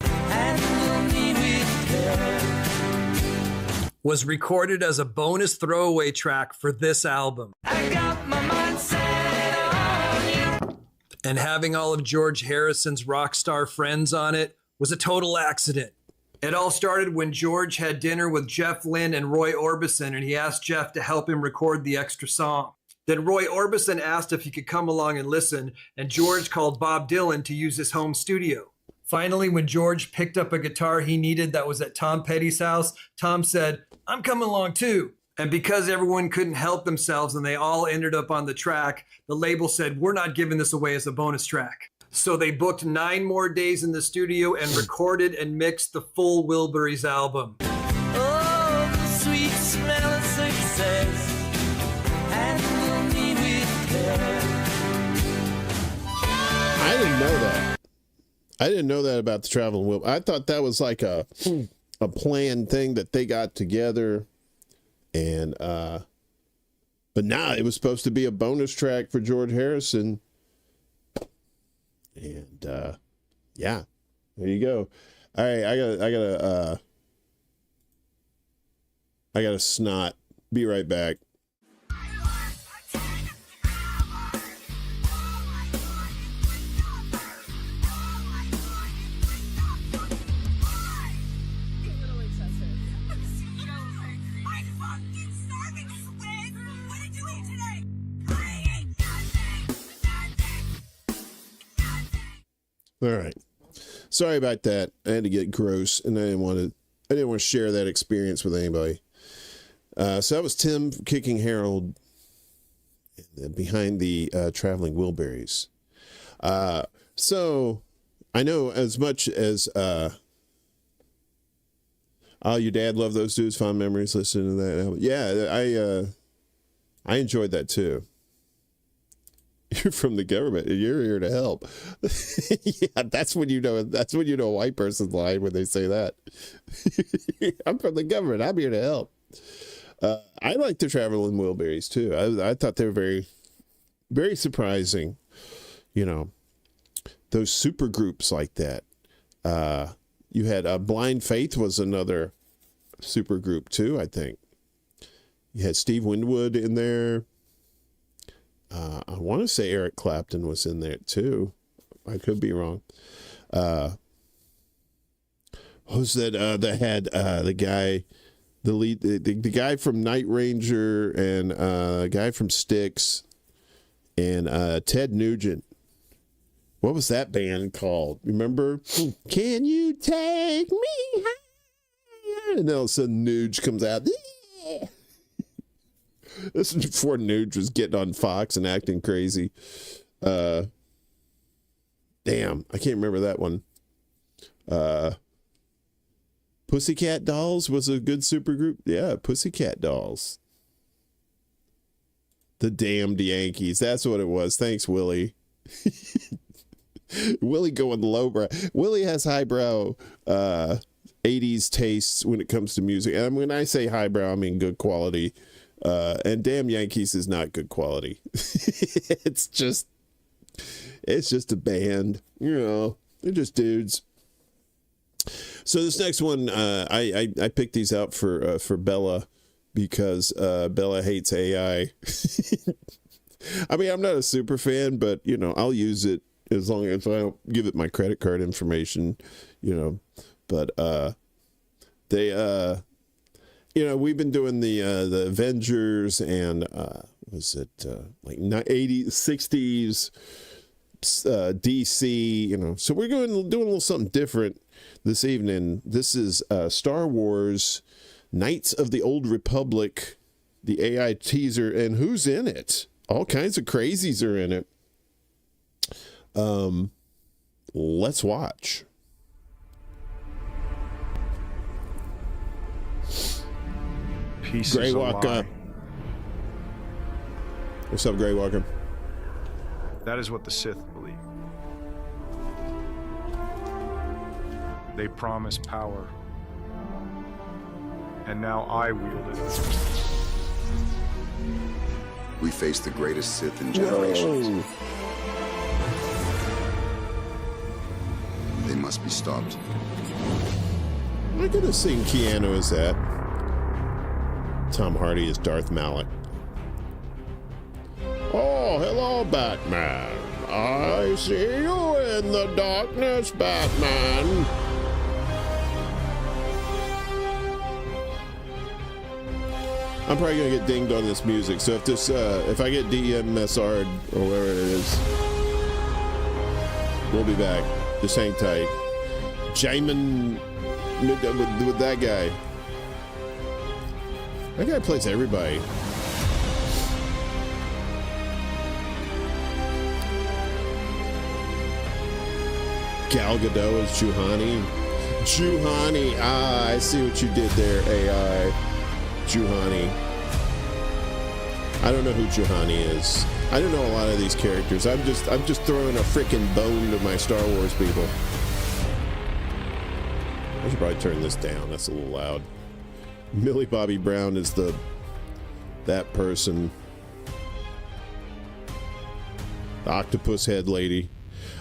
was recorded as a bonus throwaway track for this album? I got my mind set on you. And having all of George Harrison's rock star friends on it was a total accident. It all started when George had dinner with Jeff Lynne and Roy Orbison, and he asked Jeff to help him record the extra song. Then Roy Orbison asked if he could come along and listen, and George called Bob Dylan to use his home studio. Finally, when George picked up a guitar he needed that was at Tom Petty's house, Tom said, I'm coming along too. And because everyone couldn't help themselves and they all ended up on the track, the label said, we're not giving this away as a bonus track. So they booked 9 more days in the studio and recorded and mixed the full Wilburys album. Oh, the sweet smell of success. I didn't know that. I didn't know that about the Traveling Wilburys. I thought that was like a planned thing that they got together, and but now it was supposed to be a bonus track for George Harrison, and yeah, there you go. All right, I got a snot. Be right back. All right. Sorry about that. I had to get gross, and I didn't want to share that experience with anybody. So that was Tim Kicking Herald behind the Traveling Wilburys. So I know as much as your dad loved those dudes, fond memories listening to that album. Yeah, I enjoyed that too. You're from the government and you're here to help. Yeah, that's when you know a white person's lying when they say that. I'm from the government. I'm here to help. I like the Traveling Wilburys too. I thought they were very, very surprising. You know, those super groups like that. You had Blind Faith was another super group too, I think. You had Steve Winwood in there. I want to say Eric Clapton was in there too. I could be wrong. Who's that? That had the guy, the lead, the guy from Night Ranger, and a guy from Styx, and Ted Nugent. What was that band called? Remember? Can you take me higher? And then all of a sudden, Nuge comes out. This is before Nuge was getting on Fox and acting crazy. Damn, I can't remember that one. Pussycat Dolls was a good supergroup. Yeah, Pussycat Dolls. The Damned Yankees. That's what it was. Thanks, Willie. Willie going lowbrow. Willie has highbrow 80s tastes when it comes to music. And when I say highbrow, I mean good quality. And Damn Yankees is not good quality. It's just a band. You know, they're just dudes. So this next one, I picked these out for Bella because Bella hates AI. I mean, I'm not a super fan, but you know, I'll use it as long as I don't give it my credit card information, you know. But they, you know, we've been doing the Avengers and was it like 80s, 60s DC, you know. So we're doing a little something different this evening. This is Star Wars Knights of the Old Republic, the AI teaser, and who's in it? All kinds of crazies are in it. Let's watch. Grey Walker. What's up, Grey Walker? That is what the Sith believe. They promise power, and now I wield it. We face the greatest Sith in generations. Whoa. They must be stopped. Look at this thing Keanu is that. Tom Hardy is Darth Malak. Oh, hello, Batman. I see you in the darkness, Batman. I'm probably gonna get dinged on this music, so if I get DMSR'd or whatever it is, we'll be back. Just hang tight. Jamin with that guy. That guy plays everybody. Gal Gadot is Juhani. Juhani. Ah, I see what you did there, AI. Juhani. I don't know who Juhani is. I don't know a lot of these characters. I'm just throwing a freaking bone to my Star Wars people. I should probably turn this down. That's a little loud. Millie Bobby Brown is that person. The octopus head lady.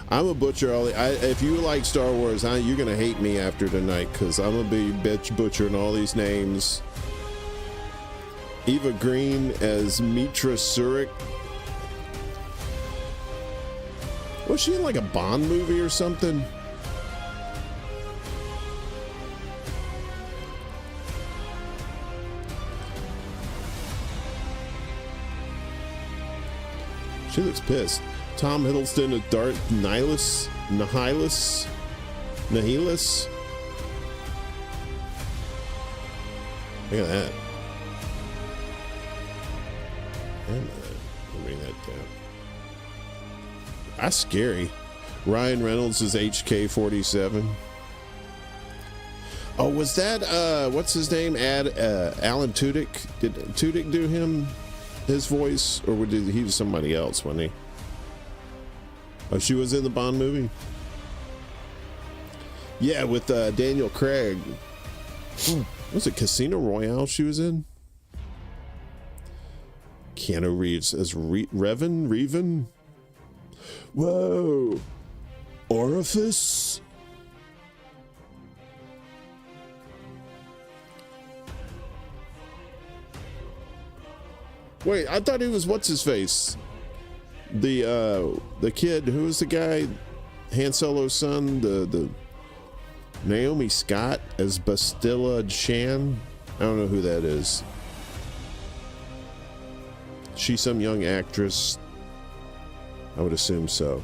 I'm a butcher. If you like Star Wars, you're gonna hate me after tonight because I'm gonna be butchering all these names. Eva Green as Mitra Surik. Was she in like a Bond movie or something? She looks pissed. Tom Hiddleston as Darth Nihilus. Look at that. I'll bring that down. That's scary. Ryan Reynolds is HK-47. Oh, was that what's his name? Alan Tudyk? Did Tudyk do his voice, or he was somebody else, wasn't he? Oh, she was in the Bond movie? Yeah, with Daniel Craig. Was it Casino Royale she was in? Keanu Reeves as Revan? Whoa. Orifice? Wait, I thought he was what's his face? The kid, who was the guy? Han Solo's son, the Naomi Scott as Bastilla Chan. I don't know who that is. She's some young actress. I would assume so.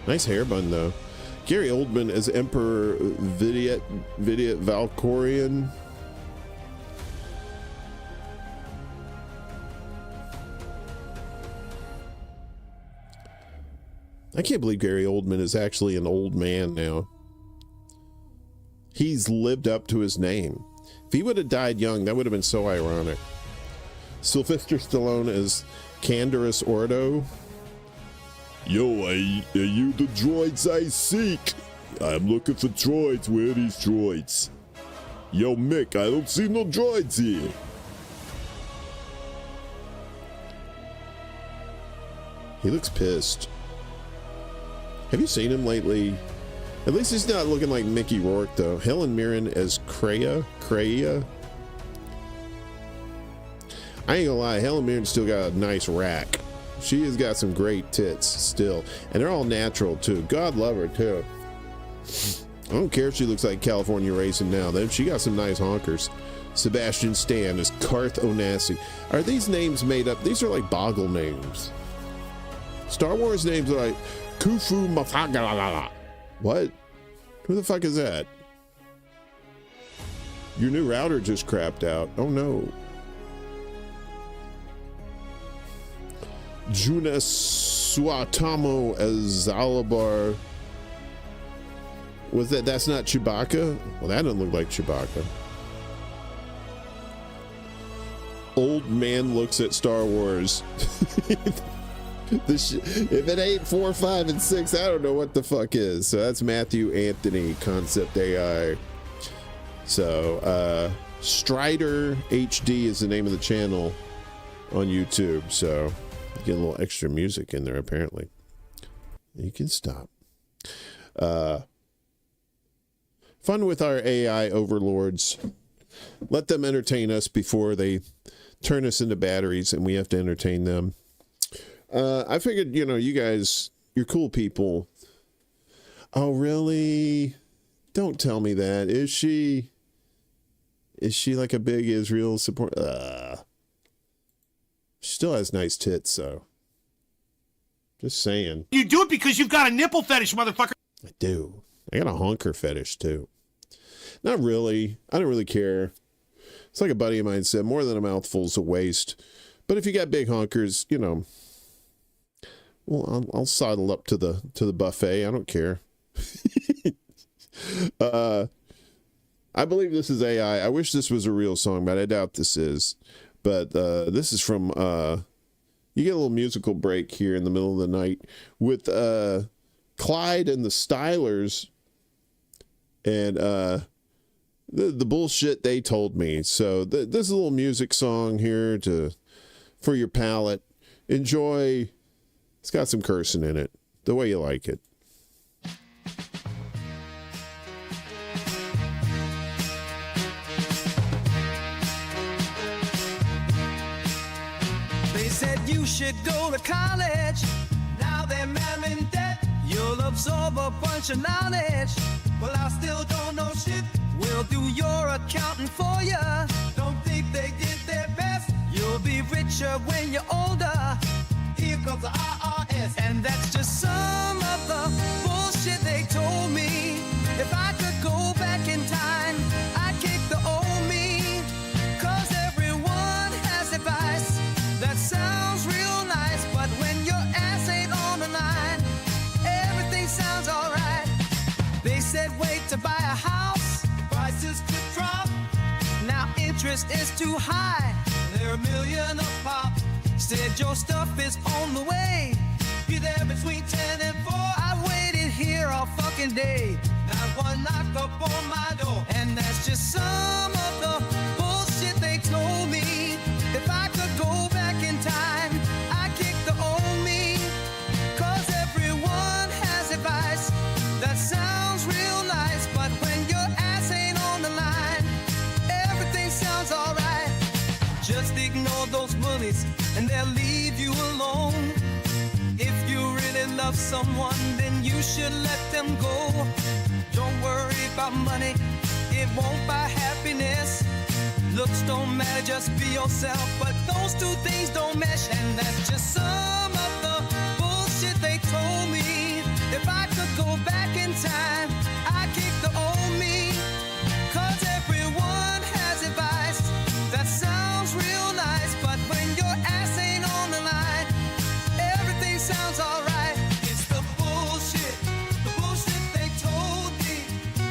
Nice hair bun though. Gary Oldman as Emperor Vidiot Valkorian. I can't believe Gary Oldman is actually an old man now. He's lived up to his name. If he would have died young, that would have been so ironic. Sylvester Stallone as Canderous Ordo. Yo, are you the droids I seek? I'm looking for droids. Where are these droids? Yo, Mick, I don't see no droids here. He looks pissed. Have you seen him lately? At least he's not looking like Mickey Rourke, though. Helen Mirren as Kreia. I ain't gonna lie, Helen Mirren's still got a nice rack. She has got some great tits still. And they're all natural, too. God love her, too. I don't care if she looks like California Racing now. She got some nice honkers. Sebastian Stan as Karth Onassi. Are these names made up? These are like Boggle names. Star Wars names are like Kufu Mafagalala. What? Who the fuck is that? Your new router just crapped out. Oh no. Juna Suatamo as Zalabar. Was that? That's not Chewbacca? Well, that doesn't look like Chewbacca. Old man looks at Star Wars. If it ain't 4, 5, and 6, I don't know what the fuck is. So that's Matthew Anthony, Concept AI. So Strider HD is the name of the channel on YouTube. So you get a little extra music in there apparently. You can stop. Fun with our AI overlords. Let them entertain us before they turn us into batteries and we have to entertain them. I figured, you guys, you're cool people. Oh, really? Don't tell me that. Is she like a big Israel support? She still has nice tits, so. Just saying. You do it because you've got a nipple fetish, motherfucker. I do. I got a honker fetish, too. Not really. I don't really care. It's like a buddy of mine said, more than a mouthful's a waste. But if you got big honkers, well, I'll sidle up to the buffet. I don't care. I believe this is AI. I wish this was a real song, but I doubt this is. But this is from you get a little musical break here in the middle of the night with Clyde and the Stylers and the bullshit they told me. So this is a little music song here for your palate. Enjoy. It's got some cursing in it, the way you like it. They said you should go to college. Now they're mad in debt. You'll absorb a bunch of knowledge. Well, I still don't know shit. We'll do your accounting for ya. Don't think they did their best. You'll be richer when you're older. Here comes the IRS. And that's just some of the bullshit they told me. If I could go back in time, I'd kick the old me. Cause everyone has advice that sounds real nice. But when your ass ain't on the line, everything sounds alright. They said wait to buy a house, prices to drop. Now interest is too high, they're $1 million a pop. Said your stuff is on the way. Be there between 10 and 4. I waited here all fucking day. Not one knock up on my door. And that's just some of the bullshit they told me. If I could go back in time, I'd kick the old me. Cause everyone has advice that sounds real nice. But when your ass ain't on the line, everything sounds alright. Just ignore those bullies and they'll leave you alone. love someone, then you should let them go. Don't worry about money, it won't buy happiness. Looks don't matter, just be yourself, but those two things don't mesh, and that's just some of the bullshit they told me. If I could go back in time, I'd kick the old me, 'cause everyone has advice that sounds real nice, but when your ass ain't on the line, everything sounds alright. It's the bullshit they told me.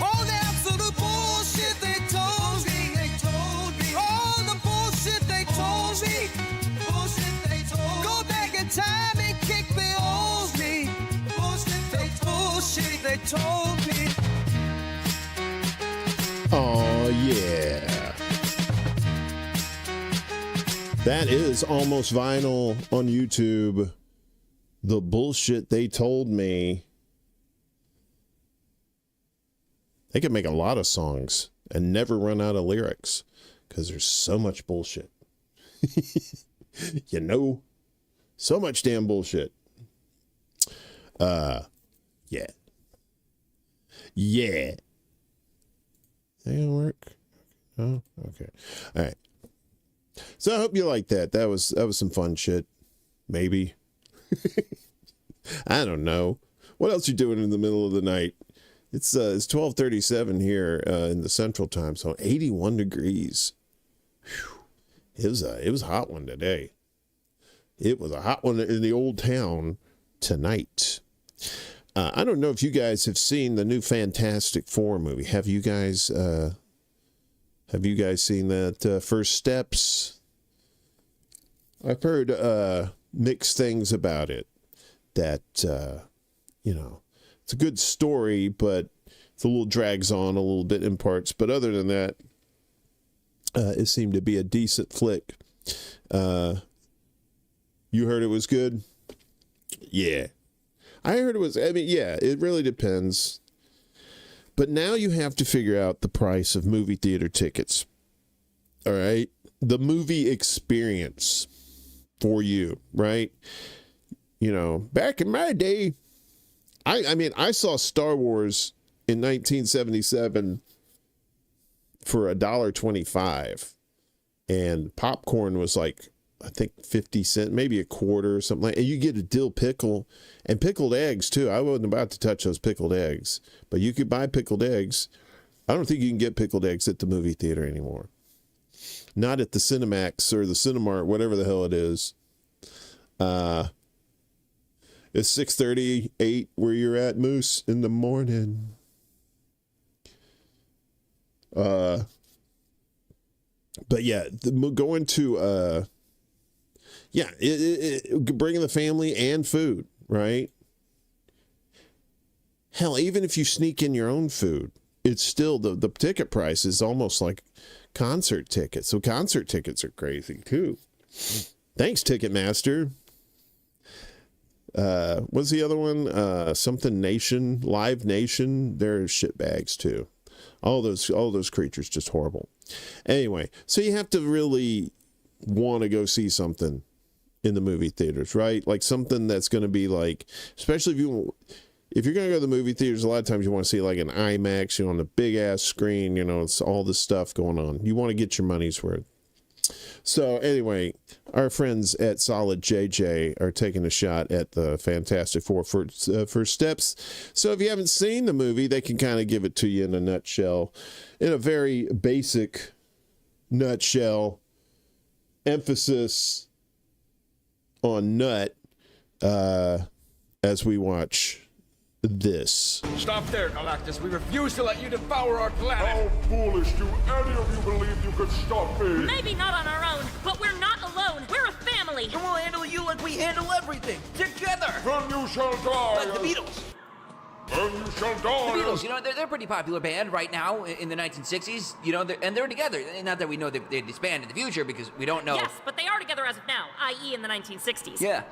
All the absolute bullshit they told me. All the bullshit they told me. Go back in time and kick the old me. Bullshit they told me. Oh, yeah. That is Almost Vinyl on YouTube. The bullshit they told me. They could make a lot of songs and never run out of lyrics because there's so much bullshit. You know, so much damn bullshit. Yeah. Yeah. That gonna work? Oh, okay. All right. So I hope you like that. That was some fun shit. Maybe. I don't know. What else you doing in the middle of the night? It's 12:37 here in the Central Time Zone. 81 degrees. Whew. It was a hot one today. It was a hot one in the old town tonight. I don't know if you guys have seen the new Fantastic Four movie. Have you guys seen that First Steps? I've heard mixed things about it. That it's a good story, but it's a little drags on a little bit in parts. But other than that, it seemed to be a decent flick. You heard it was good? Yeah. I heard it was, it really depends. But now you have to figure out the price of movie theater tickets. All right? The movie experience for you, right? Back in my day, I saw Star Wars in 1977 for $1.25, and popcorn was like, I think 50 cents, maybe a quarter or something like that. And you get a dill pickle and pickled eggs too. I wasn't about to touch those pickled eggs, but you could buy pickled eggs. I don't think you can get pickled eggs at the movie theater anymore. Not at the Cinemax or the Cinemark, whatever the hell it is. It's 6:38 where you're at, Moose, in the morning. But yeah, going to bringing the family and food, right? Hell, even if you sneak in your own food, it's still the ticket price is almost like concert tickets. So concert tickets are crazy too. Thanks, Ticketmaster. What's the other one? Something Nation, Live Nation. They're shitbags too. All those creatures just horrible. Anyway, so you have to really want to go see something in the movie theaters, right? Like something that's going to be like, especially if you're going to go to the movie theaters, a lot of times you want to see like an IMAX, on a big ass screen, it's all this stuff going on. You want to get your money's worth. So anyway, our friends at Solid JJ are taking a shot at the Fantastic Four First Steps. So if you haven't seen the movie, they can kind of give it to you in a nutshell, in a very basic nutshell, emphasis on nut, as we watch this. Stop there, Galactus. We refuse to let you devour our planet. How foolish do any of you believe you could stop me? Maybe not on our own, but we're not alone. We're a family. And we'll handle you like we handle everything. Together. Then you shall die. Like the Beatles. Then you shall die. The Beatles, they're a pretty popular band right now in the 1960s, and they're together. Not that we know they disband in the future because we don't know. Yes, but they are together as of now, i.e. in the 1960s. Yeah.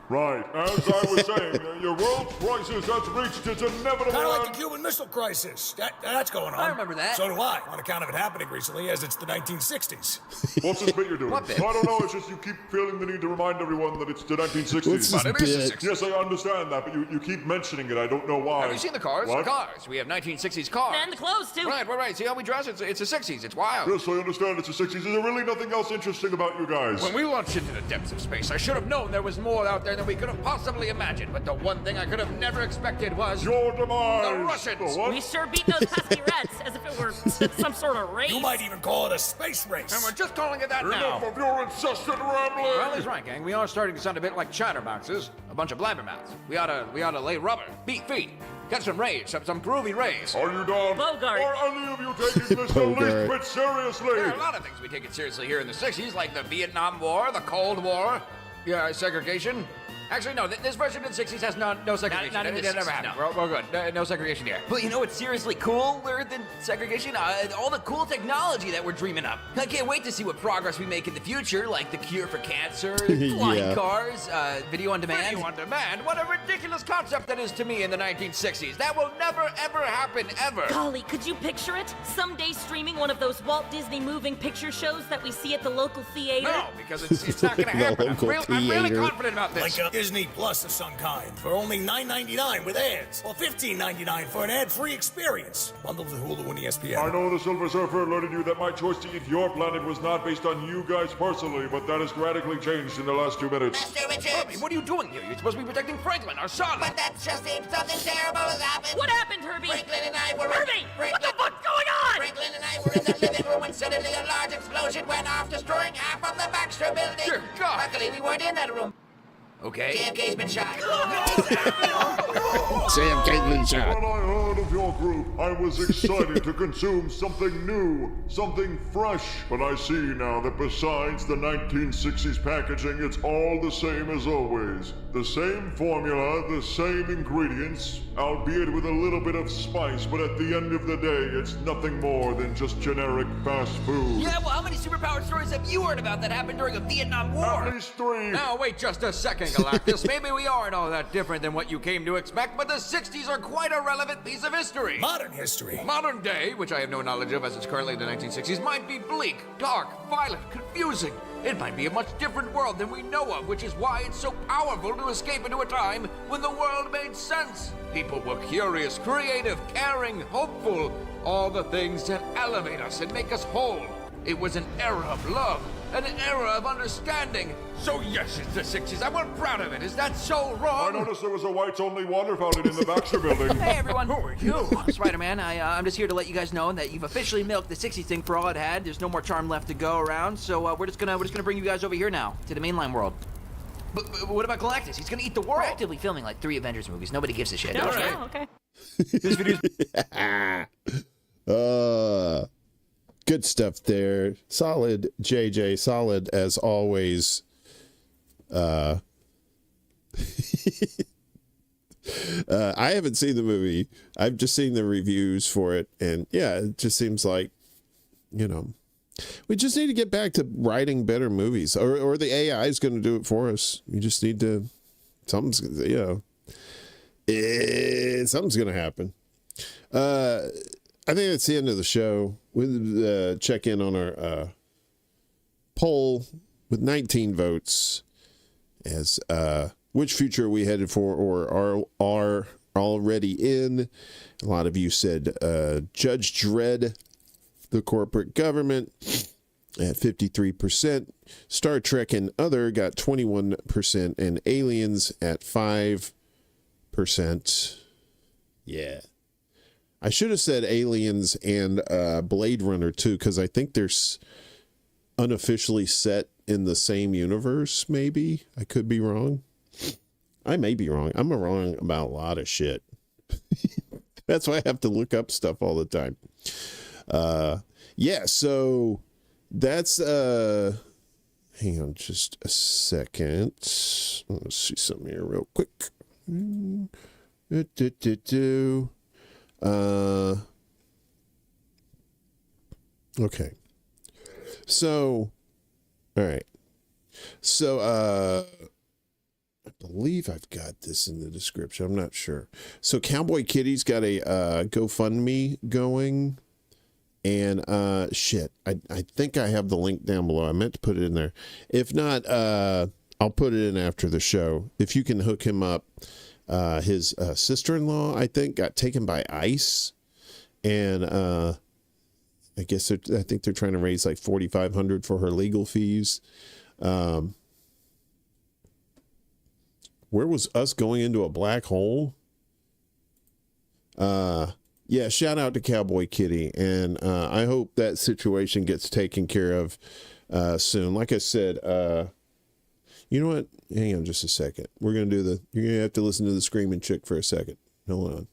Right. As I was saying, your world's crisis has reached its inevitable Kind of like end. the Cuban Missile Crisis. That's going on. I remember that. So do I, on account of it happening recently, as it's the 1960s. What's this bit you're doing? What bit? I don't know, it's just you keep feeling the need to remind everyone that it's the 1960s. What's this But it is the bit? 60s. Yes, I understand that, but you keep mentioning it. I don't know why. Have you seen the cars? What? Cars. We have 1960s cars. And the clothes, too. Right. See how we dress? It's the 60s. It's wild. Yes, I understand it's the 60s. Is there really nothing else interesting about you guys? When we launched into the depths of space, I should have known there was more out there than we could have possibly imagined. But the one thing I could have never expected was your demise. The Russians. We sure beat those pesky Reds as if it were some sort of race. You might even call it a space race. And we're just calling it that Enough now. of your incessant rambling. Well, he's right, gang. We are starting to sound a bit like chatterboxes, a bunch of blabbermouths. We ought to lay rubber, beat feet, get some rays, some groovy rays. Are you done? Bogart. Are any of you taking this the least bit seriously? There are a lot of things we take it seriously here in the 60s, like the Vietnam War, the Cold War, segregation. Actually, no, this version of the 60s has no segregation. Not in the 60s, never happened. no. We're good. No segregation here. But you know what's seriously cooler than segregation? All the cool technology that we're dreaming up. I can't wait to see what progress we make in the future, like the cure for cancer, flying cars, video on demand. Video on demand? What a ridiculous concept that is to me in the 1960s. That will never, ever happen, ever. Golly, could you picture it? Someday streaming one of those Walt Disney moving picture shows that we see at the local theater? No, because it's not going to happen. I'm really confident about this. Like Disney Plus of some kind for only $9.99 with ads, or $15.99 for an ad-free experience. Bundled with Hulu and ESPN. I know the Silver Surfer alerted you that my choice to eat your planet was not based on you guys personally, but that has radically changed in the last 2 minutes. Mr. Richards! What are you doing here? You're supposed to be protecting Franklin, our son. But that's just it. Something terrible has happened. What happened, Herbie? Franklin and I were... Herbie! What the fuck's going on? Franklin and I were in the living room when suddenly a large explosion went off, destroying half of the Baxter building. Dear God! Luckily, we weren't in that room. Okay. JFK's been shot. JFK's been shot. When I heard of your group, I was excited to consume something new, something fresh. But I see now that besides the 1960s packaging, it's all the same as always. The same formula, the same ingredients, albeit with a little bit of spice, but at the end of the day, it's nothing more than just generic fast food. Yeah, well, how many superpowered stories have you heard about that happened during a Vietnam War? At least 3. Now, wait just a second, Galactus. Maybe we aren't all that different than what you came to expect, but the 60s are quite a relevant piece of history. Modern history. Modern day, which I have no knowledge of as it's currently the 1960s, might be bleak, dark, violent, confusing. It might be a much different world than we know of, which is why it's so powerful to escape into a time when the world made sense. People were curious, creative, caring, hopeful, all the things that elevate us and make us whole. It was an era of love, an era of understanding. So yes, it's the 60s. I'm proud of it. Is that so wrong? I noticed there was a whites-only water fountain in the Baxter building. Hey everyone. Who are you? Spider-Man. I'm just here to let you guys know that you've officially milked the 60s thing for all it had. There's no more charm left to go around, so we're just gonna bring you guys over here now to the mainline world. But what about Galactus? He's gonna eat the world. We're actively filming like 3 Avengers movies. Nobody gives a shit. No, okay. This video's Good stuff there. Solid, JJ. Solid as always. I haven't seen the movie. I've just seen the reviews for it. And yeah, it just seems like, we just need to get back to writing better movies, or the AI is going to do it for us. You just need to, something's going to happen. I think that's the end of the show. We'll check in on our poll with 19 votes as which future are we headed for or are already in. A lot of you said Judge Dredd, the corporate government at 53%. Star Trek and other got 21%, and aliens at 5%. Yeah. I should have said aliens and Blade Runner too, because I think they're unofficially set in the same universe, maybe. I could be wrong. I may be wrong. I'm wrong about a lot of shit. That's why I have to look up stuff all the time. Yeah, so that's hang on just a second. Let's see something here real quick. Okay. So, all right. So, believe I've got this in the description. I'm not sure. So Cowboy Kitty's got a GoFundMe going. And shit, I think I have the link down below. I meant to put it in there. If not, I'll put it in after the show. If you can hook him up. His sister-in-law, I think, got taken by ICE. And I think they're trying to raise like $4,500 for her legal fees. Where was us going into a black hole? Yeah, shout out to Cowboy Kitty. And I hope that situation gets taken care of soon. Like I said, you know what? Hang on just a second. You're going to have to listen to the Screaming Chick for a second. Hold on.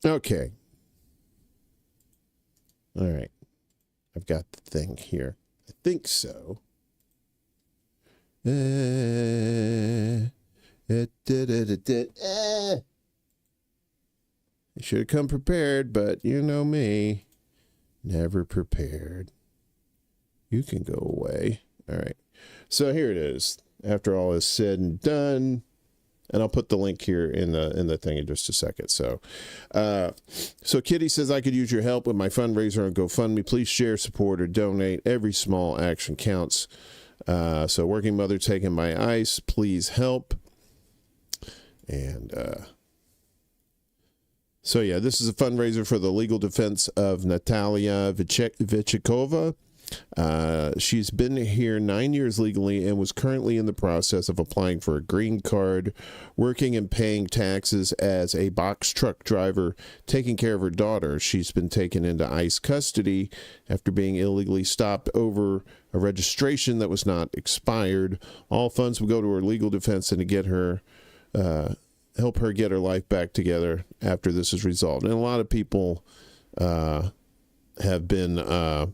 Okay. All right. I've got the thing here. I think so. I should have come prepared, but you know me. Never prepared. You can go away. All right. So here it is. After all is said and done. And I'll put the link here in the thing in just a second. So Kitty says, I could use your help with my fundraiser on GoFundMe. Please share, support, or donate. Every small action counts. So working mother taken by ICE, please help. And so yeah, this is a fundraiser for the legal defense of Natalia Vichikova. She's been here 9 years legally and was currently in the process of applying for a green card, working and paying taxes as a box truck driver, taking care of her daughter. She's been taken into ICE custody after being illegally stopped over a registration that was not expired. All funds will go to her legal defense and to get her, help her get her life back together after this is resolved. And a lot of people have been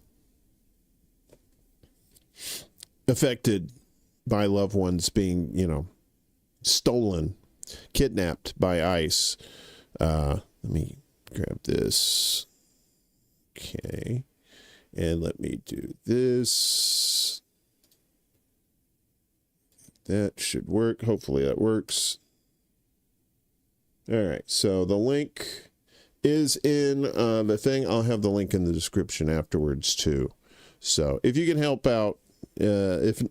affected by loved ones being, stolen, kidnapped by ICE. Let me grab this. Okay. And let me do this. That should work. Hopefully that works. All right. So the link is in the thing. I'll have the link in the description afterwards too. So if you can help out, if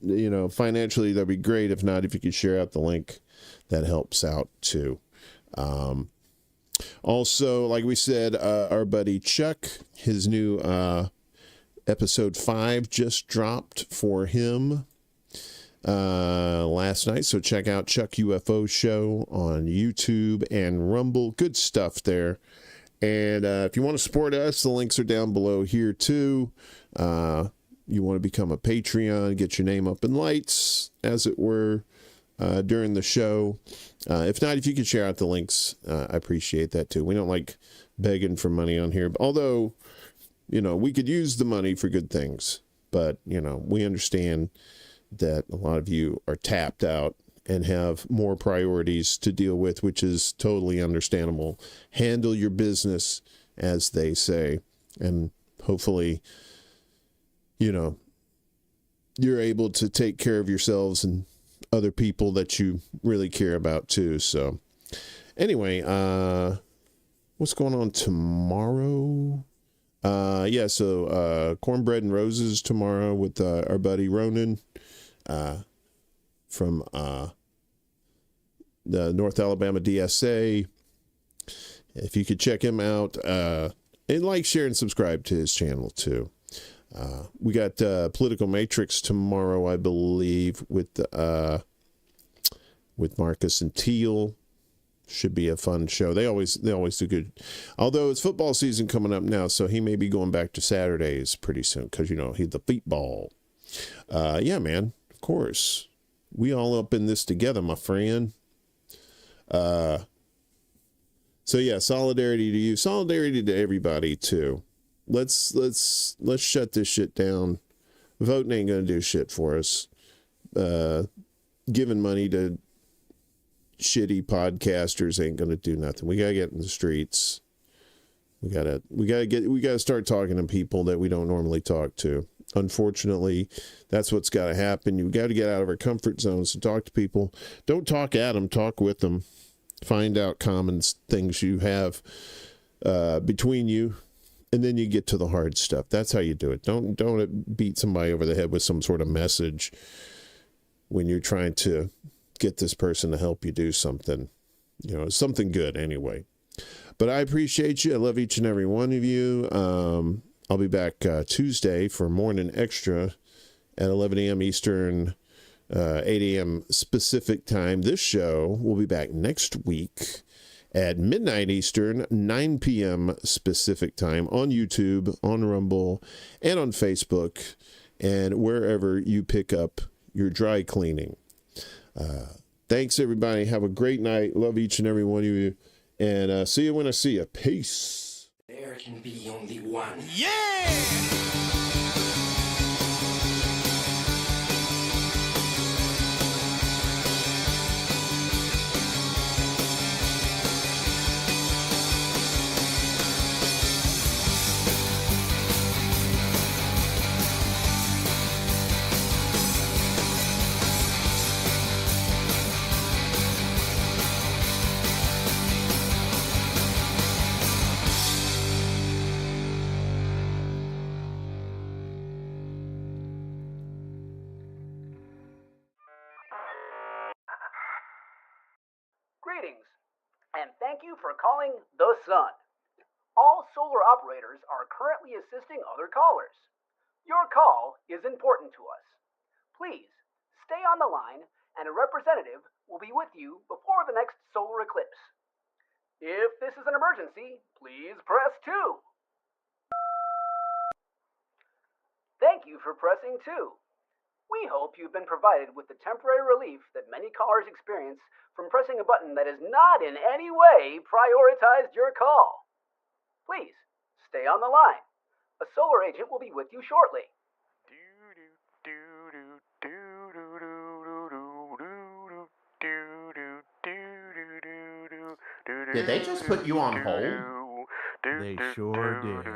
financially, that'd be great. If not, if you could share out the link, that helps out too. Also, like we said, our buddy Chuck, his new episode 5 just dropped for him last night. So check out Chuck UFO Show on YouTube and Rumble. Good stuff there. And if you want to support us, the links are down below here too. You want to become a Patreon, get your name up in lights, as it were, during the show. If not, if you could share out the links, I appreciate that too. We don't like begging for money on here, although, we could use the money for good things. But, we understand that a lot of you are tapped out and have more priorities to deal with, which is totally understandable. Handle your business, as they say, and hopefully, you're able to take care of yourselves and other people that you really care about too. So anyway, what's going on tomorrow? So Cornbread and Roses tomorrow with our buddy Ronan from the North Alabama DSA. If you could check him out and like, share, and subscribe to his channel too. We got Political Matrix tomorrow, I believe, with Marcus and Teal. Should be a fun show. They always do good. Although it's football season coming up now, so he may be going back to Saturdays pretty soon because, he's the feetball. Yeah, man, of course. We all up in this together, my friend. So, yeah, solidarity to you. Solidarity to everybody, too. Let's shut this shit down. Voting ain't going to do shit for us. Giving money to shitty podcasters ain't gonna do nothing. We gotta get in the streets. We gotta start talking to people that we don't normally talk to. Unfortunately, that's what's got to happen. You got to get out of our comfort zones and talk to people. Don't talk at them, talk with them. Find out common things you have between you, and then you get to the hard stuff. That's how you do it. Don't beat somebody over the head with some sort of message when you're trying to get this person to help you do something, something good anyway. But I appreciate you. I love each and every one of you. I'll be back Tuesday for Morning Extra at 11 a.m. Eastern, 8 a.m. Pacific time. This show will be back next week at midnight Eastern, 9 p.m. Pacific time on YouTube, on Rumble, and on Facebook, and wherever you pick up your dry cleaning. Thanks, everybody. Have a great night. Love each and every one of you. And see you when I see you. Peace. There can be only one. Yeah! Greetings, and thank you for calling the Sun. All solar operators are currently assisting other callers. Your call is important to us. Please stay on the line, and a representative will be with you before the next solar eclipse. If this is an emergency, please press 2. Thank you for pressing 2. We hope you've been provided with the temporary relief that many callers experience from pressing a button that has not in any way prioritized your call. Please, stay on the line. A solar agent will be with you shortly. Did they just put you on hold? They sure did.